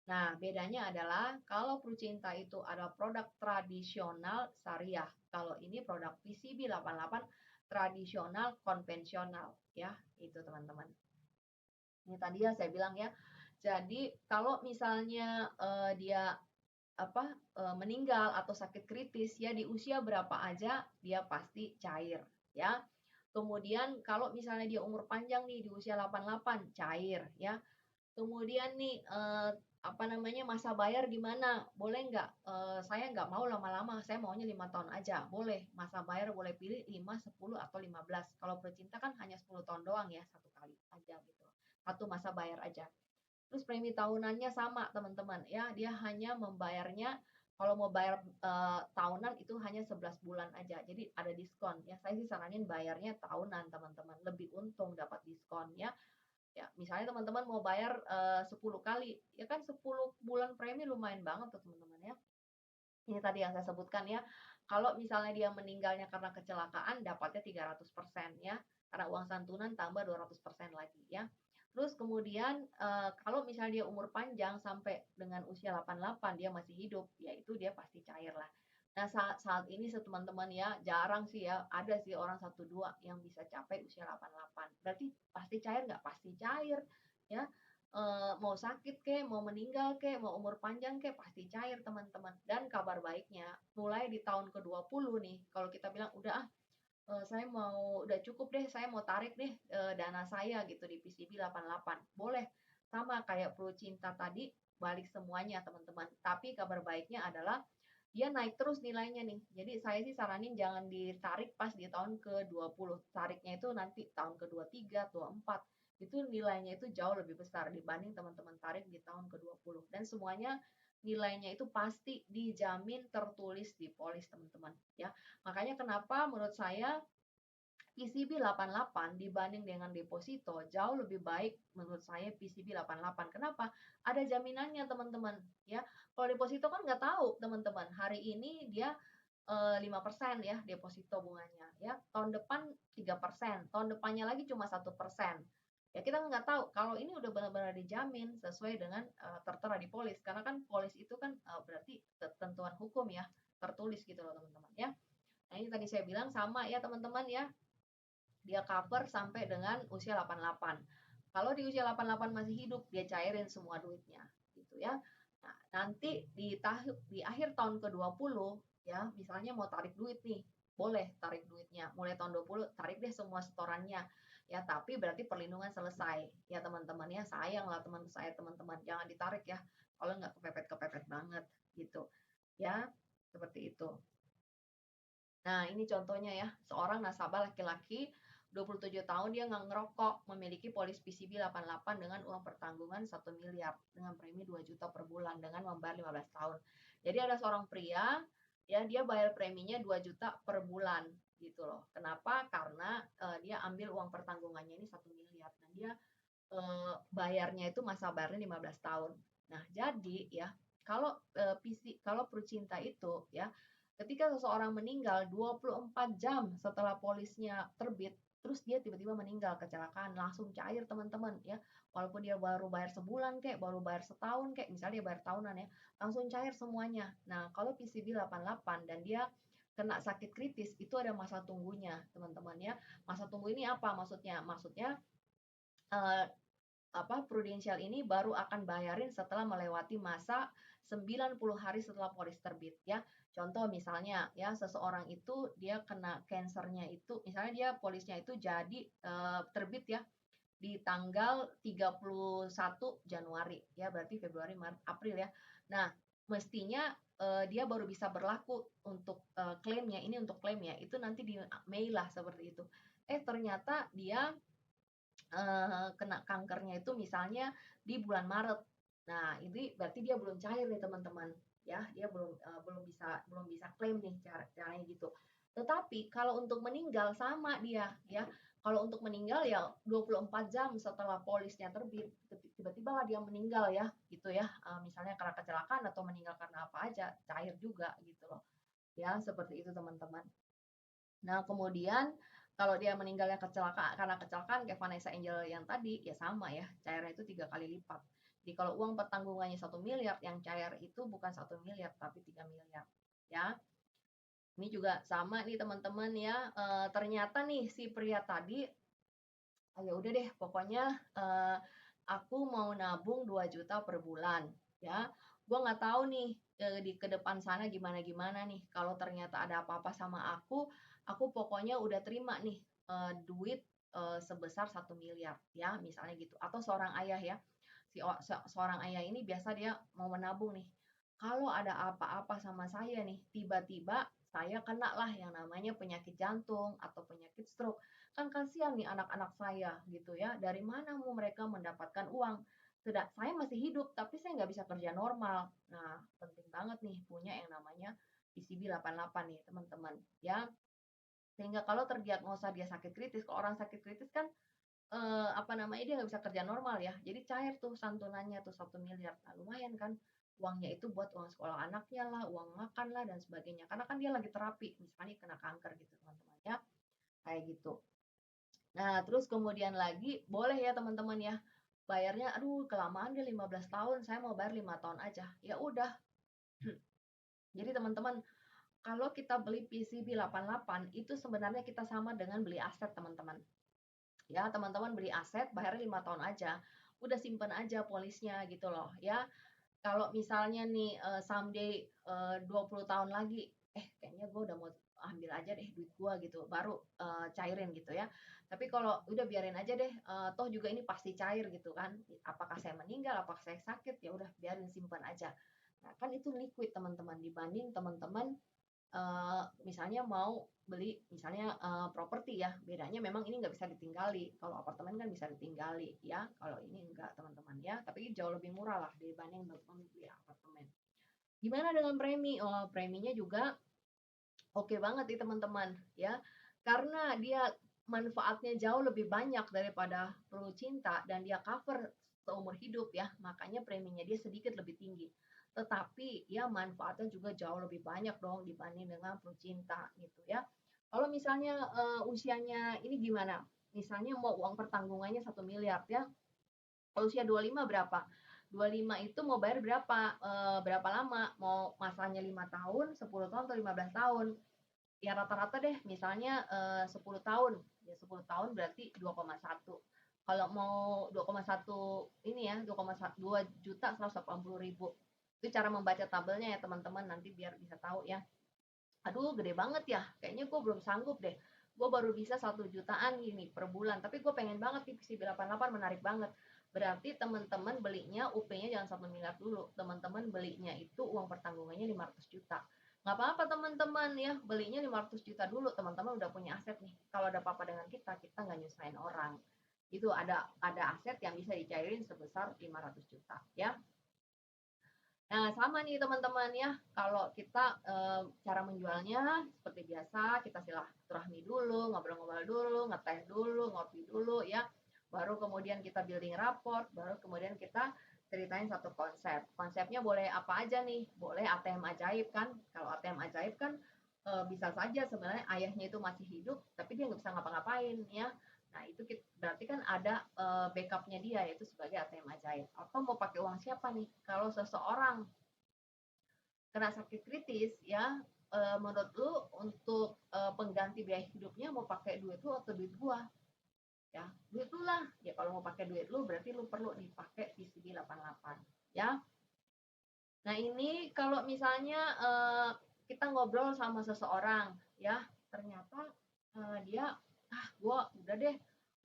Nah, bedanya adalah kalau Prucinta itu ada produk tradisional syariah. Kalau ini produk PCB 88 tradisional konvensional ya, itu teman-teman. Ini tadi ya saya bilang ya. Jadi kalau misalnya dia meninggal atau sakit kritis ya di usia berapa aja dia pasti cair ya. Kemudian kalau misalnya dia umur panjang nih di usia 88 cair ya. Kemudian nih masa bayar gimana? Boleh nggak? Saya nggak mau lama-lama, saya maunya 5 tahun aja. Boleh, masa bayar boleh pilih 5, 10 atau 15. Kalau Percinta kan hanya 10 tahun doang ya, satu kali aja gitu. Satu masa bayar aja. Terus premi tahunannya sama teman-teman ya, dia hanya membayarnya kalau mau bayar tahunan itu hanya 11 bulan aja. Jadi ada diskon ya. Saya sih saranin bayarnya tahunan teman-teman, lebih untung dapat diskon ya. Ya, misalnya teman-teman mau bayar 10 kali, ya kan 10 bulan premi lumayan banget tuh teman-teman ya. Ini tadi yang saya sebutkan ya. Kalau misalnya dia meninggalnya karena kecelakaan, dapatnya 300% ya. Karena uang santunan tambah 200% lagi ya. Terus kemudian kalau misalnya dia umur panjang sampai dengan usia 88 dia masih hidup, ya itu dia pasti cair lah. Nah, saat ini teman-teman ya, jarang sih ya, ada sih orang 1-2 yang bisa capai usia 88. Berarti pasti cair nggak? Pasti cair ya. Mau sakit kek, mau meninggal kek, mau umur panjang kek, pasti cair teman-teman. Dan kabar baiknya, mulai di tahun ke-20 nih, kalau kita bilang udah saya mau udah cukup deh, saya mau tarik deh dana saya gitu di PCB 88. Boleh, sama kayak Prucinta tadi, balik semuanya teman-teman. Tapi kabar baiknya adalah dia naik terus nilainya nih. Jadi saya sih saranin jangan ditarik pas di tahun ke-20. Tariknya itu nanti tahun ke-23, 24. Itu nilainya itu jauh lebih besar dibanding teman-teman tarik di tahun ke-20. Dan semuanya nilainya itu pasti dijamin tertulis di polis teman-teman ya. Makanya kenapa menurut saya PCB 88 dibanding dengan deposito jauh lebih baik menurut saya PCB 88. Kenapa? Ada jaminannya teman-teman ya. Kalau deposito kan nggak tahu teman-teman. Hari ini dia 5% ya deposito bunganya ya. Tahun depan 3%, tahun depannya lagi cuma 1%. Ya kita nggak tahu kalau ini udah benar-benar dijamin sesuai dengan tertera di polis. Karena kan polis itu kan berarti ketentuan hukum ya, tertulis gitu loh teman-teman ya. Nah ini tadi saya bilang sama ya teman-teman ya, dia cover sampai dengan usia 88. Kalau di usia 88 masih hidup, dia cairin semua duitnya, gitu ya. Nah, nanti di akhir tahun ke-20 ya, misalnya mau tarik duit nih, boleh tarik duitnya. Mulai tahun 20 tarik deh semua setorannya. Ya, tapi berarti perlindungan selesai. Ya, teman-teman ya, sayang lah teman saya teman-teman, jangan ditarik ya. Kalau nggak kepepet-kepepet banget gitu. Ya, seperti itu. Nah, ini contohnya ya, seorang nasabah laki-laki 27 tahun dia nggak ngerokok, memiliki polis PCB 88 dengan uang pertanggungan 1 miliar dengan premi 2 juta per bulan dengan membayar 15 tahun. Jadi ada seorang pria ya dia bayar preminya 2 juta per bulan gitu loh. Kenapa? Karena dia ambil uang pertanggungannya ini 1 miliar dan dia bayarnya itu masa bayarnya 15 tahun. Nah, jadi ya kalau kalau Prucinta itu ya ketika seseorang meninggal 24 jam setelah polisnya terbit, terus dia tiba-tiba meninggal kecelakaan, langsung cair teman-teman ya. Walaupun dia baru bayar sebulan kek, baru bayar setahun kek, misalnya dia bayar tahunan ya, langsung cair semuanya. Nah, kalau PCB 88 dan dia kena sakit kritis, itu ada masa tunggunya, teman-teman ya. Masa tunggu ini apa maksudnya? Maksudnya eh, Prudential ini baru akan bayarin setelah melewati masa 90 hari setelah polis terbit ya. Contoh misalnya ya seseorang itu dia kena kansernya itu misalnya dia polisnya itu jadi terbit ya di tanggal 31 Januari ya berarti Februari Maret April ya. Nah, mestinya dia baru bisa berlaku untuk klaimnya ini untuk klaim ya itu nanti di Mei lah seperti itu. Ternyata dia kena kankernya itu misalnya di bulan Maret. Nah, ini berarti dia belum cair nih teman-teman. Ya, dia belum bisa klaim nih caranya gitu. Tetapi kalau untuk meninggal sama dia ya. Kalau untuk meninggal ya 24 jam setelah polisnya terbit, tiba-tiba dia meninggal ya, gitu ya. Misalnya karena kecelakaan atau meninggal karena apa aja, cair juga gitu loh. Ya, seperti itu teman-teman. Nah, kemudian kalau dia meninggalnya karena kecelakaan kayak Vanessa Angel yang tadi, ya sama ya, cairnya itu 3 kali lipat. Jadi kalau uang pertanggungannya 1 miliar, yang cair itu bukan 1 miliar, tapi 3 miliar. Ya, ini juga sama nih teman-teman ya. Ternyata nih si pria tadi, ya udah deh, pokoknya aku mau nabung 2 juta per bulan. Ya, gue nggak tahu nih di ke depan sana gimana nih. Kalau ternyata ada apa-apa sama aku pokoknya udah terima nih duit sebesar 1 miliar ya misalnya gitu atau seorang ayah ya seorang ayah ini biasa dia mau menabung nih kalau ada apa-apa sama saya nih tiba-tiba saya kena lah yang namanya penyakit jantung atau penyakit stroke kan kasihan nih anak-anak saya gitu ya dari mana mau mereka mendapatkan uang tidak saya masih hidup tapi saya nggak bisa kerja normal nah penting banget nih punya yang namanya PCB 88 nih teman-teman ya sehingga kalau terdiagnosa dia sakit kritis, kalau orang sakit kritis kan dia nggak bisa kerja normal ya. Jadi cair tuh santunannya tuh 1 miliar. Nah, lumayan kan uangnya itu buat uang sekolah anaknya lah, uang makan lah dan sebagainya. Karena kan dia lagi terapi, misalnya kena kanker gitu teman-teman ya. Kayak gitu. Nah, terus kemudian lagi boleh ya teman-teman ya. Bayarnya aduh kelamaan dia 15 tahun, saya mau bayar 5 tahun aja. Ya udah. Jadi teman-teman kalau kita beli PCB 88 itu sebenarnya kita sama dengan beli aset teman-teman. Ya teman-teman beli aset bayarnya 5 tahun aja. Udah simpen aja polisnya gitu loh ya. Kalau misalnya nih someday 20 tahun lagi, kayaknya gue udah mau ambil aja deh duit gue gitu, baru cairin gitu ya. Tapi kalau udah biarin aja deh, toh juga ini pasti cair gitu kan. Apakah saya meninggal, apakah saya sakit, ya udah biarin simpan aja. Nah kan itu liquid teman-teman dibanding teman-teman misalnya mau beli misalnya properti ya bedanya memang ini nggak bisa ditinggali kalau apartemen kan bisa ditinggali ya kalau ini enggak teman-teman ya tapi jauh lebih murah lah dibanding membeli apartemen Gimana dengan premi? Oh, preminya juga oke banget nih teman-teman ya. Karena dia manfaatnya jauh lebih banyak daripada Peluh Cinta dan dia cover seumur hidup ya, makanya preminya dia sedikit lebih tinggi. Tetapi ya manfaatnya juga jauh lebih banyak dong dibanding dengan Peluh Cinta gitu ya. Kalau misalnya usianya ini gimana? Misalnya mau uang pertanggungannya 1 miliar ya, kalau usia 25 berapa? 25 itu mau bayar berapa? Berapa lama? Mau masanya 5 tahun, 10 tahun atau 15 tahun? Ya rata-rata deh misalnya 10 tahun. Ya 10 tahun berarti 2,1. Kalau mau 2,1 ini ya 2.180.000. Itu cara membaca tabelnya ya teman-teman nanti biar bisa tahu ya. Aduh gede banget ya. Kayaknya gue belum sanggup deh. Gue baru bisa 1 jutaan gini per bulan. Tapi gue pengen banget nih PCB 88 menarik banget. Berarti teman-teman belinya UP-nya jangan 1 miliar dulu. Teman-teman belinya itu uang pertanggungannya 500 juta. Nggak apa-apa teman-teman ya, belinya 500 juta dulu. Teman-teman udah punya aset nih. Kalau ada apa-apa dengan kita nggak nyusahin orang. Itu ada aset yang bisa dicairin sebesar 500 juta ya. Nah, sama nih teman-teman ya, kalau kita cara menjualnya seperti biasa, kita silaturahmi dulu, ngobrol-ngobrol dulu, ngeteh dulu, ngopi dulu ya. Baru kemudian kita building rapport, baru kemudian kita ceritain satu konsep. Konsepnya boleh apa aja nih? Boleh ATM ajaib kan? Kalau ATM ajaib kan bisa saja sebenarnya ayahnya itu masih hidup, tapi dia nggak bisa ngapa-ngapain ya. Nah, itu berarti kan ada backupnya dia yaitu sebagai ATM ajaib. Atau mau pakai uang siapa nih? Kalau seseorang kena sakit kritis ya, menurut lu untuk pengganti biaya hidupnya mau pakai duit lu atau duit gua? Ya, duit lu lah. Ya kalau mau pakai duit lu berarti lu perlu nih pakai PCB 88 ya. Nah, ini kalau misalnya kita ngobrol sama seseorang ya, ternyata dia gua udah deh,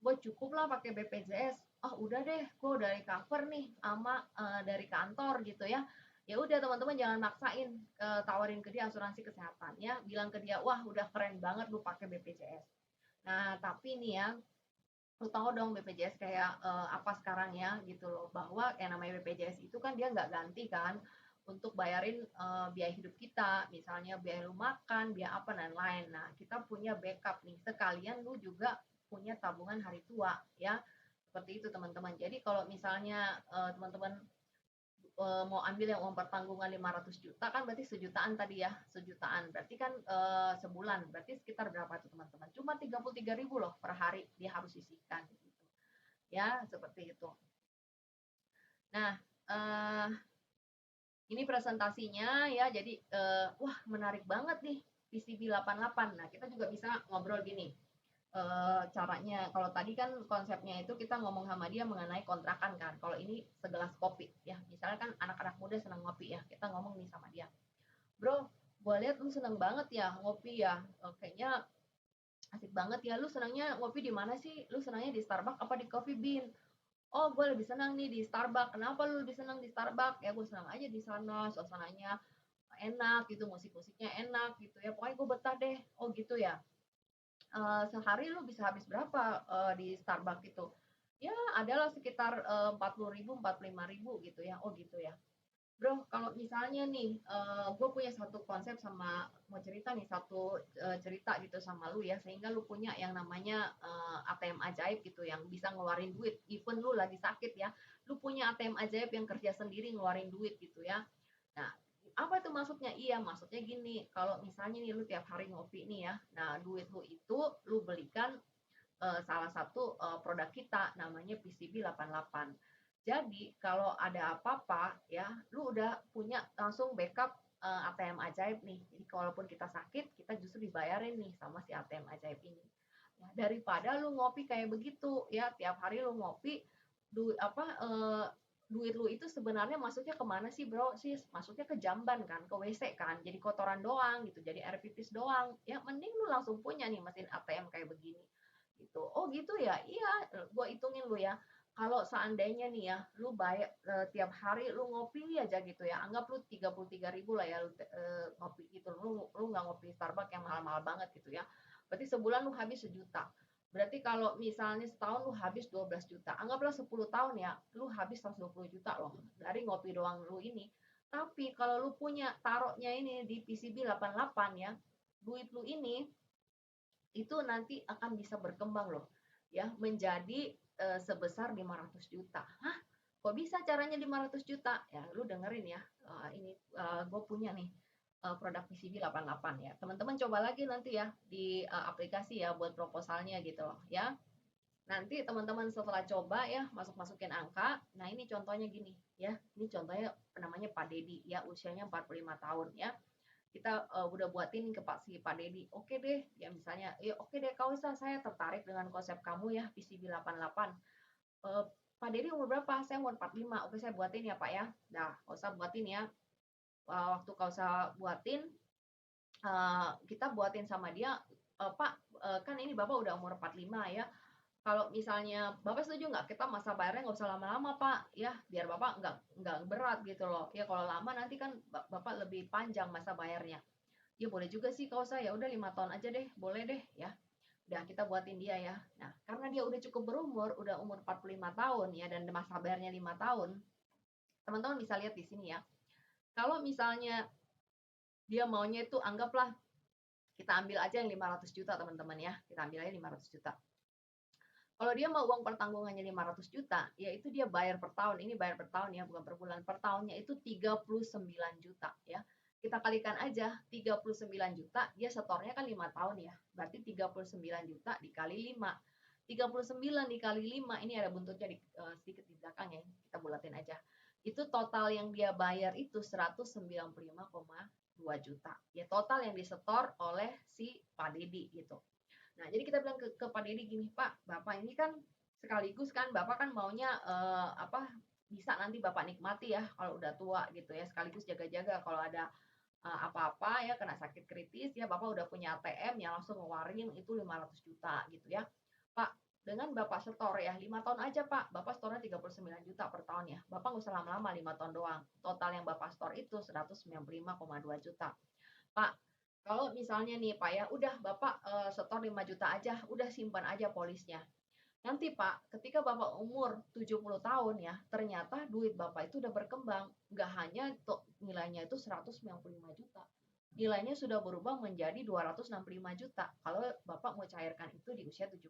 gue cukup lah pakai BPJS. Udah deh, gue udah dari cover nih sama dari kantor gitu ya. Ya udah teman-teman jangan maksain tawarin ke dia asuransi kesehatan ya. Bilang ke dia, wah udah keren banget lu pakai BPJS. Nah, tapi nih ya, lu tahu dong BPJS kayak apa sekarang ya gitu loh, bahwa yang namanya BPJS itu kan dia nggak ganti kan untuk bayarin biaya hidup kita, misalnya biaya lu makan, biaya apa dan lain. Nah, kita punya backup nih, sekalian lu juga punya tabungan hari tua ya, seperti itu teman-teman. Jadi kalau misalnya teman-teman mau ambil yang uang pertanggungan 500 juta kan berarti sejutaan tadi ya, sejutaan berarti kan sebulan berarti sekitar berapa tuh teman-teman, cuma 33.000 loh per hari dia harus sisihkan gitu ya, seperti itu. Nah, ini presentasinya ya, jadi wah menarik banget nih PCB 88. Nah, kita juga bisa ngobrol gini caranya. Kalau tadi kan konsepnya itu kita ngomong sama dia mengenai kontrakan kan. Kalau ini segelas kopi ya. Misalnya kan anak-anak muda senang ngopi ya. Kita ngomong nih sama dia. Bro, gue lihat lu seneng banget ya ngopi ya. Kayaknya asik banget ya. Lu senangnya ngopi di mana sih? Lu senangnya di Starbucks apa di Coffee Bean? Oh, gue lebih senang nih di Starbucks. Kenapa lu lebih senang di Starbucks? Ya gue senang aja di sana, suasananya enak gitu, musik-musiknya enak gitu ya. Pokoknya gue betah deh. Oh gitu ya. Sehari lu bisa habis berapa di Starbucks itu? Ya adalah sekitar 40.000, 45.000 gitu ya. Oh gitu ya. Bro, kalau misalnya nih, gue punya satu konsep sama mau cerita nih satu cerita gitu sama lu ya, sehingga lu punya yang namanya ATM ajaib gitu yang bisa ngeluarin duit, even lu lagi sakit ya, lu punya ATM ajaib yang kerja sendiri ngeluarin duit gitu ya. Nah, apa itu maksudnya? Iya, maksudnya gini, kalau misalnya nih lu tiap hari ngopi nih ya, nah duit lu itu lu belikan salah satu produk kita namanya PCB 88. Jadi kalau ada apa-apa ya, lu udah punya langsung backup ATM ajaib nih. Jadi kalaupun kita sakit, kita justru dibayarin nih sama si ATM ajaib ini. Nah, daripada lu ngopi kayak begitu ya, tiap hari lu ngopi, du apa duit lu itu sebenarnya masuknya kemana sih bro? Sih masuknya ke jamban kan, ke WC kan, jadi kotoran doang gitu, jadi air pipis doang. Ya mending lu langsung punya nih mesin ATM kayak begini gitu. Oh gitu ya, iya gue hitungin lu ya, kalau seandainya nih ya lu bayar tiap hari lu ngopi aja gitu ya, anggap lu 33.000 lah ya lu, ngopi gitu, lu nggak ngopi Starbucks yang mahal-mahal banget gitu ya, berarti sebulan lu habis 1 juta. Berarti kalau misalnya setahun lu habis 12 juta, anggaplah 10 tahun ya, lu habis 120 juta loh dari ngopi doang lu ini. Tapi kalau lu punya taruhnya ini di PCB 88 ya, duit lu ini itu nanti akan bisa berkembang loh ya menjadi sebesar 500 juta. Hah? Kok bisa caranya 500 juta? Ya, lu dengerin ya. Ini gue punya nih produk PCB 88 ya. Teman-teman coba lagi nanti ya di aplikasi ya buat proposalnya gitu loh ya. Nanti teman-teman setelah coba ya masuk-masukin angka. Nah, ini contohnya gini ya. Ini contohnya namanya Pak Dedi ya, usianya 45 tahun ya. Kita udah buatin ke Pak Dedi. Oke deh, ya misalnya, ya oke deh Kak Wisa, saya tertarik dengan konsep kamu ya PCB 88. Eh, Pak Dedi umur berapa? Saya umur 45. Oke, saya buatin ya Pak ya. Nah, Kak Wisa buatin ya. Waktu Kak Wisa buatin, kita buatin sama dia, Pak, kan ini Bapak udah umur 45 ya. Kalau misalnya Bapak setuju nggak kita masa bayarnya nggak usah lama-lama Pak ya biar Bapak nggak berat gitu loh ya kalau lama nanti kan Bapak lebih panjang masa bayarnya ya boleh juga sih kalau saya ya udah 5 tahun aja deh boleh deh ya udah kita buatin dia ya nah karena dia udah cukup berumur udah umur 45 tahun ya dan masa bayarnya 5 tahun teman-teman bisa lihat di sini ya kalau misalnya dia maunya itu anggaplah kita ambil aja yang 500 juta teman-teman ya kita ambil aja 500 juta. Kalau dia mau uang pertanggungannya 500 juta, ya itu dia bayar per tahun. Ini bayar per tahun ya, bukan per bulan. Per tahunnya itu 39 juta ya. Kita kalikan aja 39 juta, dia setornya kan 5 tahun ya. Berarti 39 juta dikali 5. 39 dikali 5, ini ada buntutnya sedikit di belakang ya. Kita bulatin aja. Itu total yang dia bayar itu 195,2 juta. Ya total yang disetor oleh si Pak Dedi gitu. Nah, jadi kita bilang ke Pak Dedi gini, Pak, Bapak ini kan sekaligus kan Bapak kan maunya apa bisa nanti Bapak nikmati ya kalau udah tua gitu ya, sekaligus jaga-jaga kalau ada apa-apa ya kena sakit kritis ya Bapak udah punya ATM ya langsung ngeluarin itu 500 juta gitu ya. Pak, dengan Bapak setor ya 5 tahun aja Pak, Bapak setornya 39 juta per tahun ya. Bapak nggak usah lama-lama 5 tahun doang. Total yang Bapak setor itu 195,2 juta. Pak, kalau misalnya nih Pak ya, udah Bapak setor 5 juta aja, udah simpan aja polisnya. Nanti Pak, ketika Bapak umur 70 tahun ya, ternyata duit Bapak itu udah berkembang. Nggak hanya nilainya itu 195 juta. Nilainya sudah berubah menjadi 265 juta kalau Bapak mau cairkan itu di usia 70.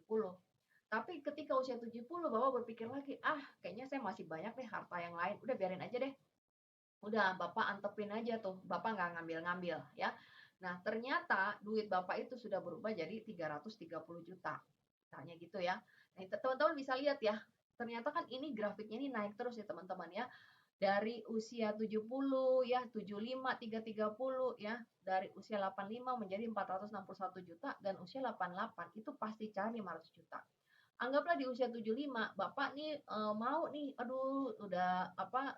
Tapi ketika usia 70, Bapak berpikir lagi, ah kayaknya saya masih banyak nih harta yang lain. Udah biarin aja deh. Udah, Bapak antepin aja tuh, Bapak nggak ngambil-ngambil ya. Nah, ternyata duit Bapak itu sudah berubah jadi 330 juta. Misalnya gitu ya. Nah, teman-teman bisa lihat ya. Ternyata kan ini grafiknya ini naik terus ya teman-teman ya. Dari usia 70 ya, 75, 330 ya. Dari usia 85 menjadi 461 juta dan usia 88 itu pasti cari 500 juta. Anggaplah di usia 75, Bapak nih mau nih, aduh udah apa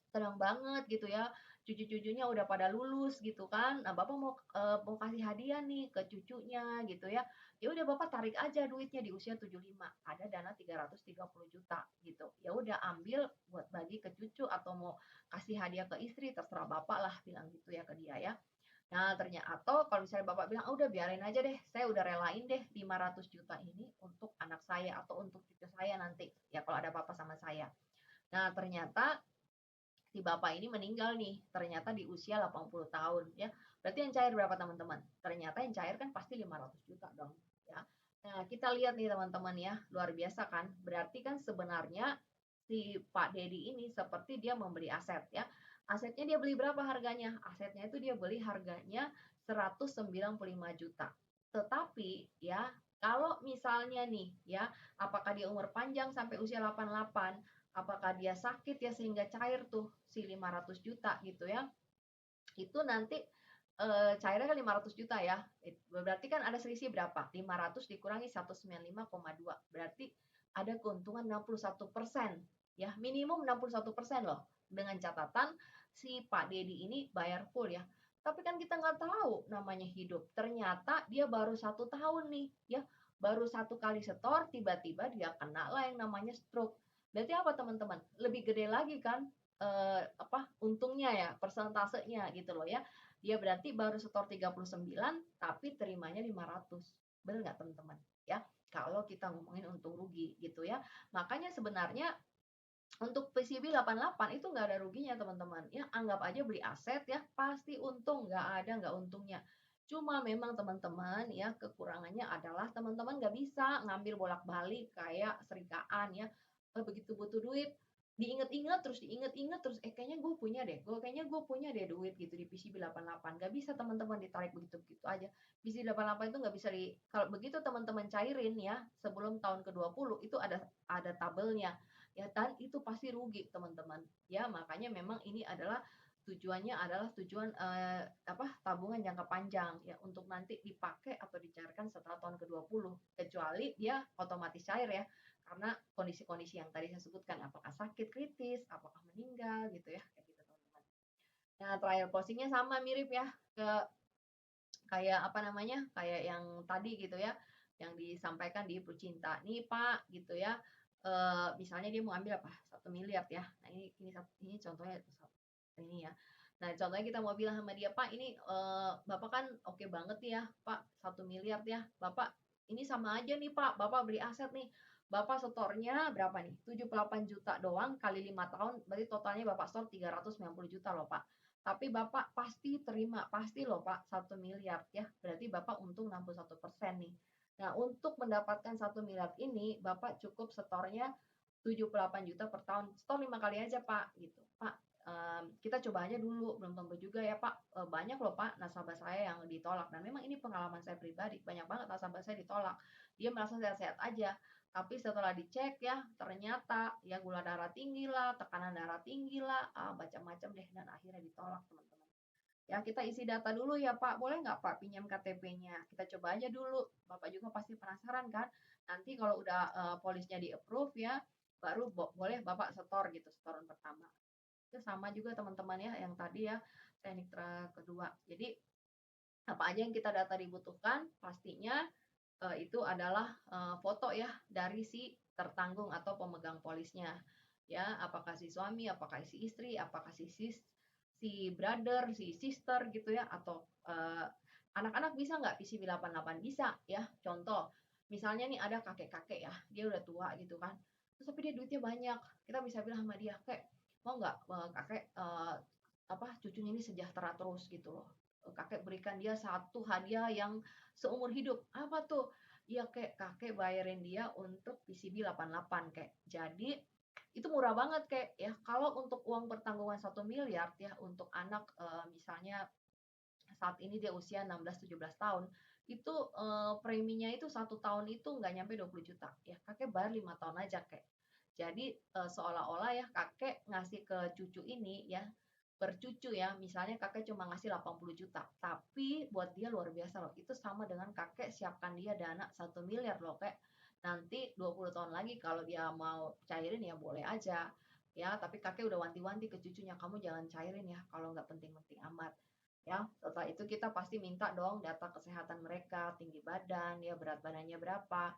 senang banget gitu ya, cucu-cucunya udah pada lulus gitu kan. Nah, Bapak mau kasih hadiah nih ke cucunya gitu ya. Ya udah Bapak tarik aja duitnya di usia 75. Ada dana 330 juta gitu. Ya udah ambil buat bagi ke cucu atau mau kasih hadiah ke istri terserah Bapak lah bilang gitu ya ke dia ya. Nah, ternyata atau kalau misalnya Bapak bilang, "Ah, udah biarin aja deh, saya udah relain deh 500 juta ini untuk anak saya atau untuk cucu saya nanti, ya kalau ada apa-apa sama saya." Nah, ternyata si bapak ini meninggal nih, ternyata di usia 80 tahun ya. Berarti yang cair berapa teman-teman? Ternyata yang cair kan pasti 500 juta dong ya. Nah, kita lihat nih teman-teman ya, luar biasa kan? Berarti kan sebenarnya si Pak Dedi ini seperti dia membeli aset ya. Asetnya dia beli berapa harganya? Asetnya itu dia beli harganya 195 juta. Tetapi ya, kalau misalnya nih ya, apakah dia umur panjang sampai usia 88, apakah dia sakit ya sehingga cair tuh si 500 juta gitu ya. Itu nanti cairnya kan 500 juta ya. Berarti kan ada selisih berapa? 500 dikurangi 195,2. Berarti ada keuntungan 61%. Ya, minimum 61% loh. Dengan catatan si Pak Dedi ini bayar full ya. Tapi kan kita nggak tahu namanya hidup. Ternyata dia baru 1 tahun nih ya. Baru 1 kali setor, tiba-tiba dia kena lah yang namanya stroke. Berarti apa teman-teman? Lebih gede lagi kan untungnya ya, persentasenya gitu loh ya. Dia berarti baru setor 39 tapi terimanya 500. Benar nggak teman-teman? Ya, kalau kita ngomongin untung rugi gitu ya. Makanya sebenarnya untuk PCB 88 itu nggak ada ruginya teman-teman ya, anggap aja beli aset ya, pasti untung, nggak untungnya. Cuma memang teman-teman ya, kekurangannya adalah teman-teman nggak bisa ngambil bolak-balik kayak serikaan ya. Begitu butuh duit diinget-inget terus kayaknya gue punya deh duit gitu di PCB 88. Nggak bisa teman-teman ditarik begitu-begitu aja. PCB 88 itu nggak bisa kalau begitu teman-teman cairin ya sebelum tahun ke-20 itu ada tabelnya ya, dan itu pasti rugi teman-teman ya. Makanya memang ini adalah tujuannya adalah tujuan tabungan jangka panjang ya, untuk nanti dipakai atau dicairkan setelah tahun ke-20, kecuali dia otomatis cair ya, karena kondisi-kondisi yang tadi saya sebutkan, apakah sakit kritis, apakah meninggal gitu ya, kayak gitu teman-teman. Nah, trial closingnya sama mirip ya, kayak apa namanya, kayak yang tadi gitu ya, yang disampaikan di Pucinta nih Pak gitu ya. Misalnya dia mau ambil apa, 1 miliar ya. Nah ini contohnya ini ya. Nah contohnya kita mau bilang sama dia, Pak ini Bapak kan oke banget nih ya Pak, 1 miliar ya Bapak, ini sama aja nih Pak, Bapak beli aset nih, Bapak setornya berapa nih, 78 juta doang kali 5 tahun, berarti totalnya Bapak setor 390 juta loh Pak. Tapi Bapak pasti terima, pasti loh Pak, 1 miliar ya. Berarti Bapak untung 61% nih. Nah, untuk mendapatkan 1 miliar ini, Bapak cukup setornya 78 juta per tahun. Setor 5 kali aja Pak, gitu. Pak, kita coba aja dulu, belum tentu juga ya Pak. Banyak loh Pak nasabah saya yang ditolak. Dan memang ini pengalaman saya pribadi, banyak banget nasabah saya ditolak. Dia merasa sehat-sehat aja. Tapi setelah dicek ya, ternyata ya gula darah tinggi lah, tekanan darah tinggi lah, macam-macam deh, dan akhirnya ditolak teman-teman. Ya kita isi data dulu ya Pak, boleh nggak Pak pinjam KTP-nya? Kita coba aja dulu, Bapak juga pasti penasaran kan? Nanti kalau udah polisnya di approve ya, baru boleh Bapak setor gitu, setoran pertama. Itu sama juga teman-teman ya, yang tadi ya, teknik kedua. Jadi apa aja yang kita data dibutuhkan, pastinya itu adalah foto ya dari si tertanggung atau pemegang polisnya ya, apakah si suami, apakah si istri, apakah si brother, si sister gitu ya, atau anak-anak bisa nggak PCB 88? Bisa ya. Contoh misalnya nih ada kakek-kakek ya, dia udah tua gitu kan, terus tapi dia duitnya banyak, kita bisa bilang sama dia, kayak mau nggak kakek cucunya ini sejahtera terus gitu loh, kakek berikan dia satu hadiah yang seumur hidup. Apa tuh? Ya kayak kakek bayarin dia untuk PCB 88 kayak. Jadi itu murah banget kayak ya. Kalau untuk uang pertanggungan 1 miliar ya untuk anak misalnya saat ini dia usia 16-17 tahun, itu preminya itu 1 tahun itu nggak nyampe 20 juta ya, kakek bayar 5 tahun aja kayak. Jadi seolah-olah ya kakek ngasih ke cucu ini ya, bercucu ya, misalnya kakek cuma ngasih 80 juta, tapi buat dia luar biasa loh. Itu sama dengan kakek siapkan dia dana 1 miliar loh, kayak nanti 20 tahun lagi kalau dia mau cairin ya boleh aja. Ya, tapi kakek udah wanti-wanti ke cucunya, kamu jangan cairin ya kalau nggak penting-penting amat. Ya, setelah itu kita pasti minta dong data kesehatan mereka, tinggi badan, ya berat badannya berapa,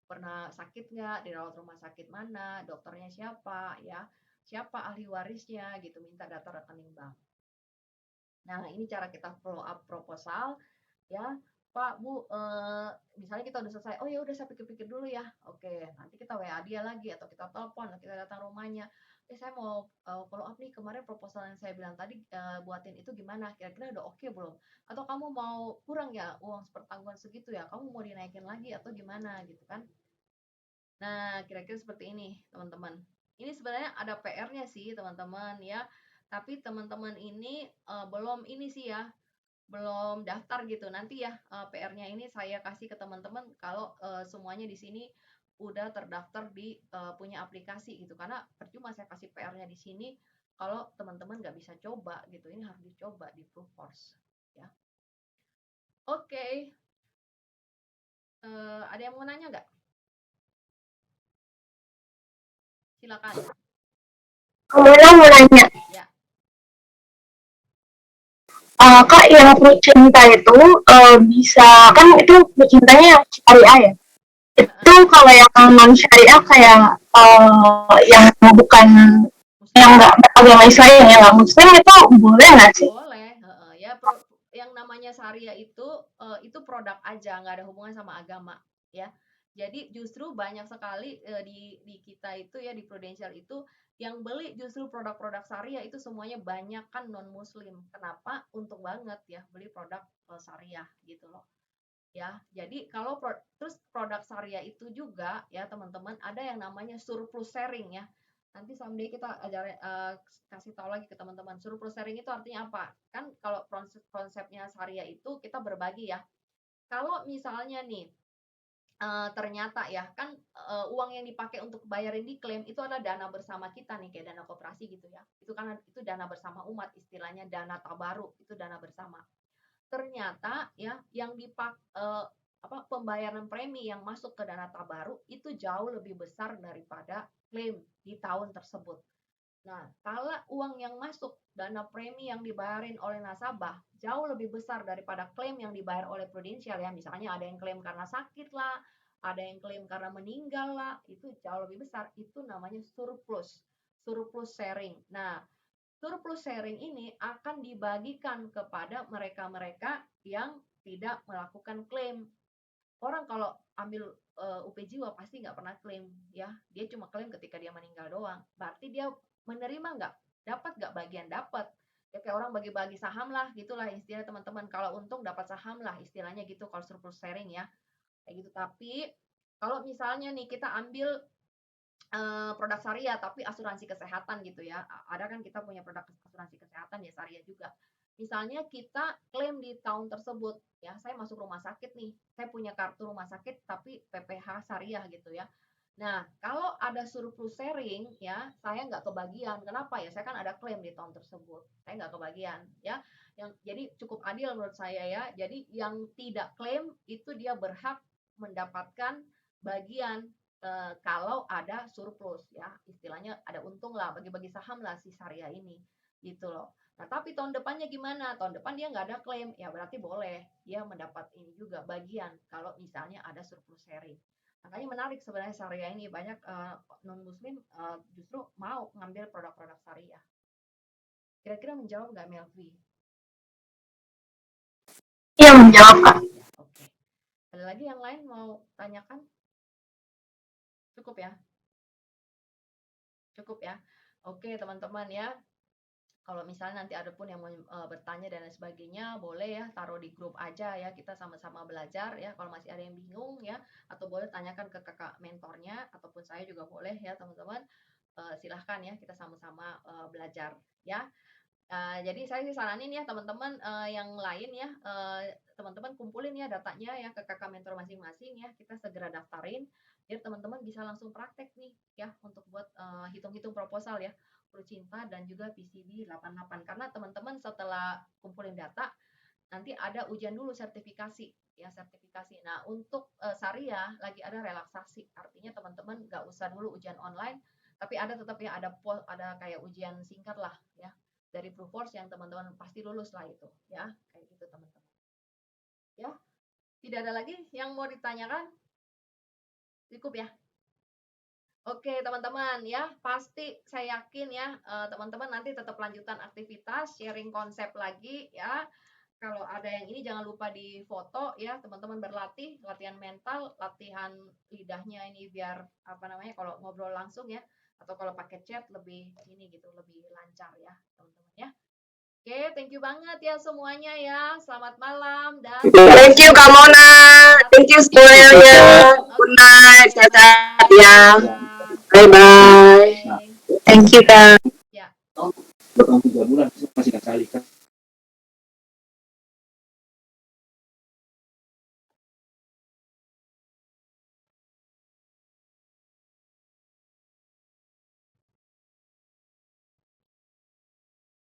pernah sakit nggak, dirawat rumah sakit mana, dokternya siapa, ya siapa ahli warisnya gitu, minta data rekening bank. Nah, ini cara kita follow up proposal ya. Pak, Bu, misalnya kita udah selesai, oh ya udah saya pikir-pikir dulu ya. Oke, nanti kita WA dia lagi atau kita telepon, kita datang rumahnya. Saya mau follow up nih, kemarin proposal yang saya bilang tadi buatin itu gimana? Kira-kira udah oke belum? Atau kamu mau kurang ya uang pertanggungan segitu ya? Kamu mau dinaikin lagi atau gimana gitu kan? Nah, kira-kira seperti ini, teman-teman. Ini sebenarnya ada PR-nya sih, teman-teman ya. Tapi teman-teman ini belum ini sih ya, belum daftar gitu. Nanti ya PR-nya ini saya kasih ke teman-teman kalau semuanya di sini udah terdaftar di punya aplikasi gitu. Karena percuma saya kasih PR-nya di sini kalau teman-teman nggak bisa coba gitu. Ini harus dicoba di Proofforce ya. Oke. Ada yang mau nanya nggak? Silakan. Kemudian mau nanya, Ya. Kak yang Cinta itu bisa kan itu cintanya yang syariah ya? Itu kalau yang non syariah kayak yang bukan yang nggak agama Islam yang nggak Muslim itu boleh nggak sih? Boleh, ya yang namanya syariah itu produk aja, nggak ada hubungan sama agama, ya. Jadi justru banyak sekali di kita itu ya, di Prudential itu yang beli justru produk-produk syariah itu semuanya banyak kan non muslim. Kenapa? Untung banget ya beli produk syariah gitu loh. Ya, jadi kalau terus produk syariah itu juga ya teman-teman ada yang namanya surplus sharing ya. Nanti someday kita kasih tahu lagi ke teman-teman. Surplus sharing itu artinya apa? Kan kalau konsepnya syariah itu kita berbagi ya. Kalau misalnya nih ternyata ya kan uang yang dipakai untuk bayarin di klaim itu adalah dana bersama kita nih, kayak dana koperasi gitu ya. Itu kan itu dana bersama umat, istilahnya dana tabaruk, itu dana bersama. Ternyata ya yang pembayaran premi yang masuk ke dana tabaruk itu jauh lebih besar daripada klaim di tahun tersebut. Nah, kalau uang yang masuk dana premi yang dibayarin oleh nasabah jauh lebih besar daripada klaim yang dibayar oleh Prudential ya. Misalnya ada yang klaim karena sakit lah, ada yang klaim karena meninggal lah, itu jauh lebih besar. Itu namanya surplus sharing. Nah, surplus sharing ini akan dibagikan kepada mereka-mereka yang tidak melakukan klaim. Orang kalau ambil UP Jiwa pasti nggak pernah klaim ya, dia cuma klaim ketika dia meninggal doang. Berarti dia menerima nggak? Dapat nggak bagian? Dapat. Ya kayak orang bagi-bagi saham lah, gitulah istilah teman-teman. Kalau untung dapat saham lah, istilahnya gitu kalau surplus sharing ya. Kayak gitu. Tapi kalau misalnya nih kita ambil produk syariah tapi asuransi kesehatan gitu ya. Ada kan kita punya produk asuransi kesehatan ya syariah juga. Misalnya kita klaim di tahun tersebut ya, saya masuk rumah sakit nih, saya punya kartu rumah sakit tapi PPH syariah gitu ya. Nah, kalau ada surplus sharing ya, saya nggak kebagian. Kenapa ya? Saya kan ada klaim di tahun tersebut, saya nggak kebagian ya. Jadi cukup adil menurut saya ya. Jadi yang tidak klaim itu dia berhak mendapatkan bagian kalau ada surplus ya, istilahnya ada untung lah, bagi-bagi saham lah si syariah ini gitu loh. Nah tapi tahun depannya gimana? Tahun depan dia nggak ada klaim, ya berarti boleh dia mendapat ini juga bagian kalau misalnya ada surplus sharing. Makanya menarik sebenarnya syariah ini, banyak non muslim justru mau ngambil produk-produk syariah. Kira-kira menjawab nggak Melvi? Iya, menjawab Kak. Ya, oke. Ada lagi yang lain mau tanyakan? Cukup ya? Cukup ya? Oke teman-teman ya. Kalau misalnya nanti ada pun yang mau bertanya dan lain sebagainya, boleh ya taruh di grup aja ya, kita sama-sama belajar ya. Kalau masih ada yang bingung ya, atau boleh tanyakan ke kakak mentornya, ataupun saya juga boleh ya teman-teman. Silahkan ya, kita sama-sama belajar ya. Jadi saya sih saranin ya teman-teman yang lain ya, teman-teman kumpulin ya datanya ya ke kakak mentor masing-masing ya, kita segera daftarin biar teman-teman bisa langsung praktek nih ya untuk buat hitung-hitung proposal ya, Cinta dan juga PCB 88. Karena teman-teman setelah kumpulin data nanti ada ujian dulu sertifikasi ya, sertifikasi. Nah untuk syariah lagi ada relaksasi, artinya teman-teman nggak usah dulu ujian online, tapi ada tetap ya ada kayak ujian singkat lah ya dari Proofforce yang teman-teman pasti lulus lah itu ya, kayak gitu teman-teman ya. Tidak ada lagi yang mau ditanyakan? Cukup ya? Oke teman-teman ya, pasti saya yakin ya teman-teman nanti tetap lanjutan aktivitas, sharing konsep lagi ya. Kalau ada yang ini jangan lupa di foto ya, teman-teman berlatih, latihan mental, latihan lidahnya ini biar apa namanya kalau ngobrol langsung ya, atau kalau pakai chat lebih ini gitu, lebih lancar ya teman-teman ya. Oke, thank you banget ya semuanya ya. Selamat malam dan Thank you Kak Mona. Thank you semuanya. Good night. Sehat ya. Bye bye. Thank you Kak. Ya. 3 bulan masih nggak kali kan.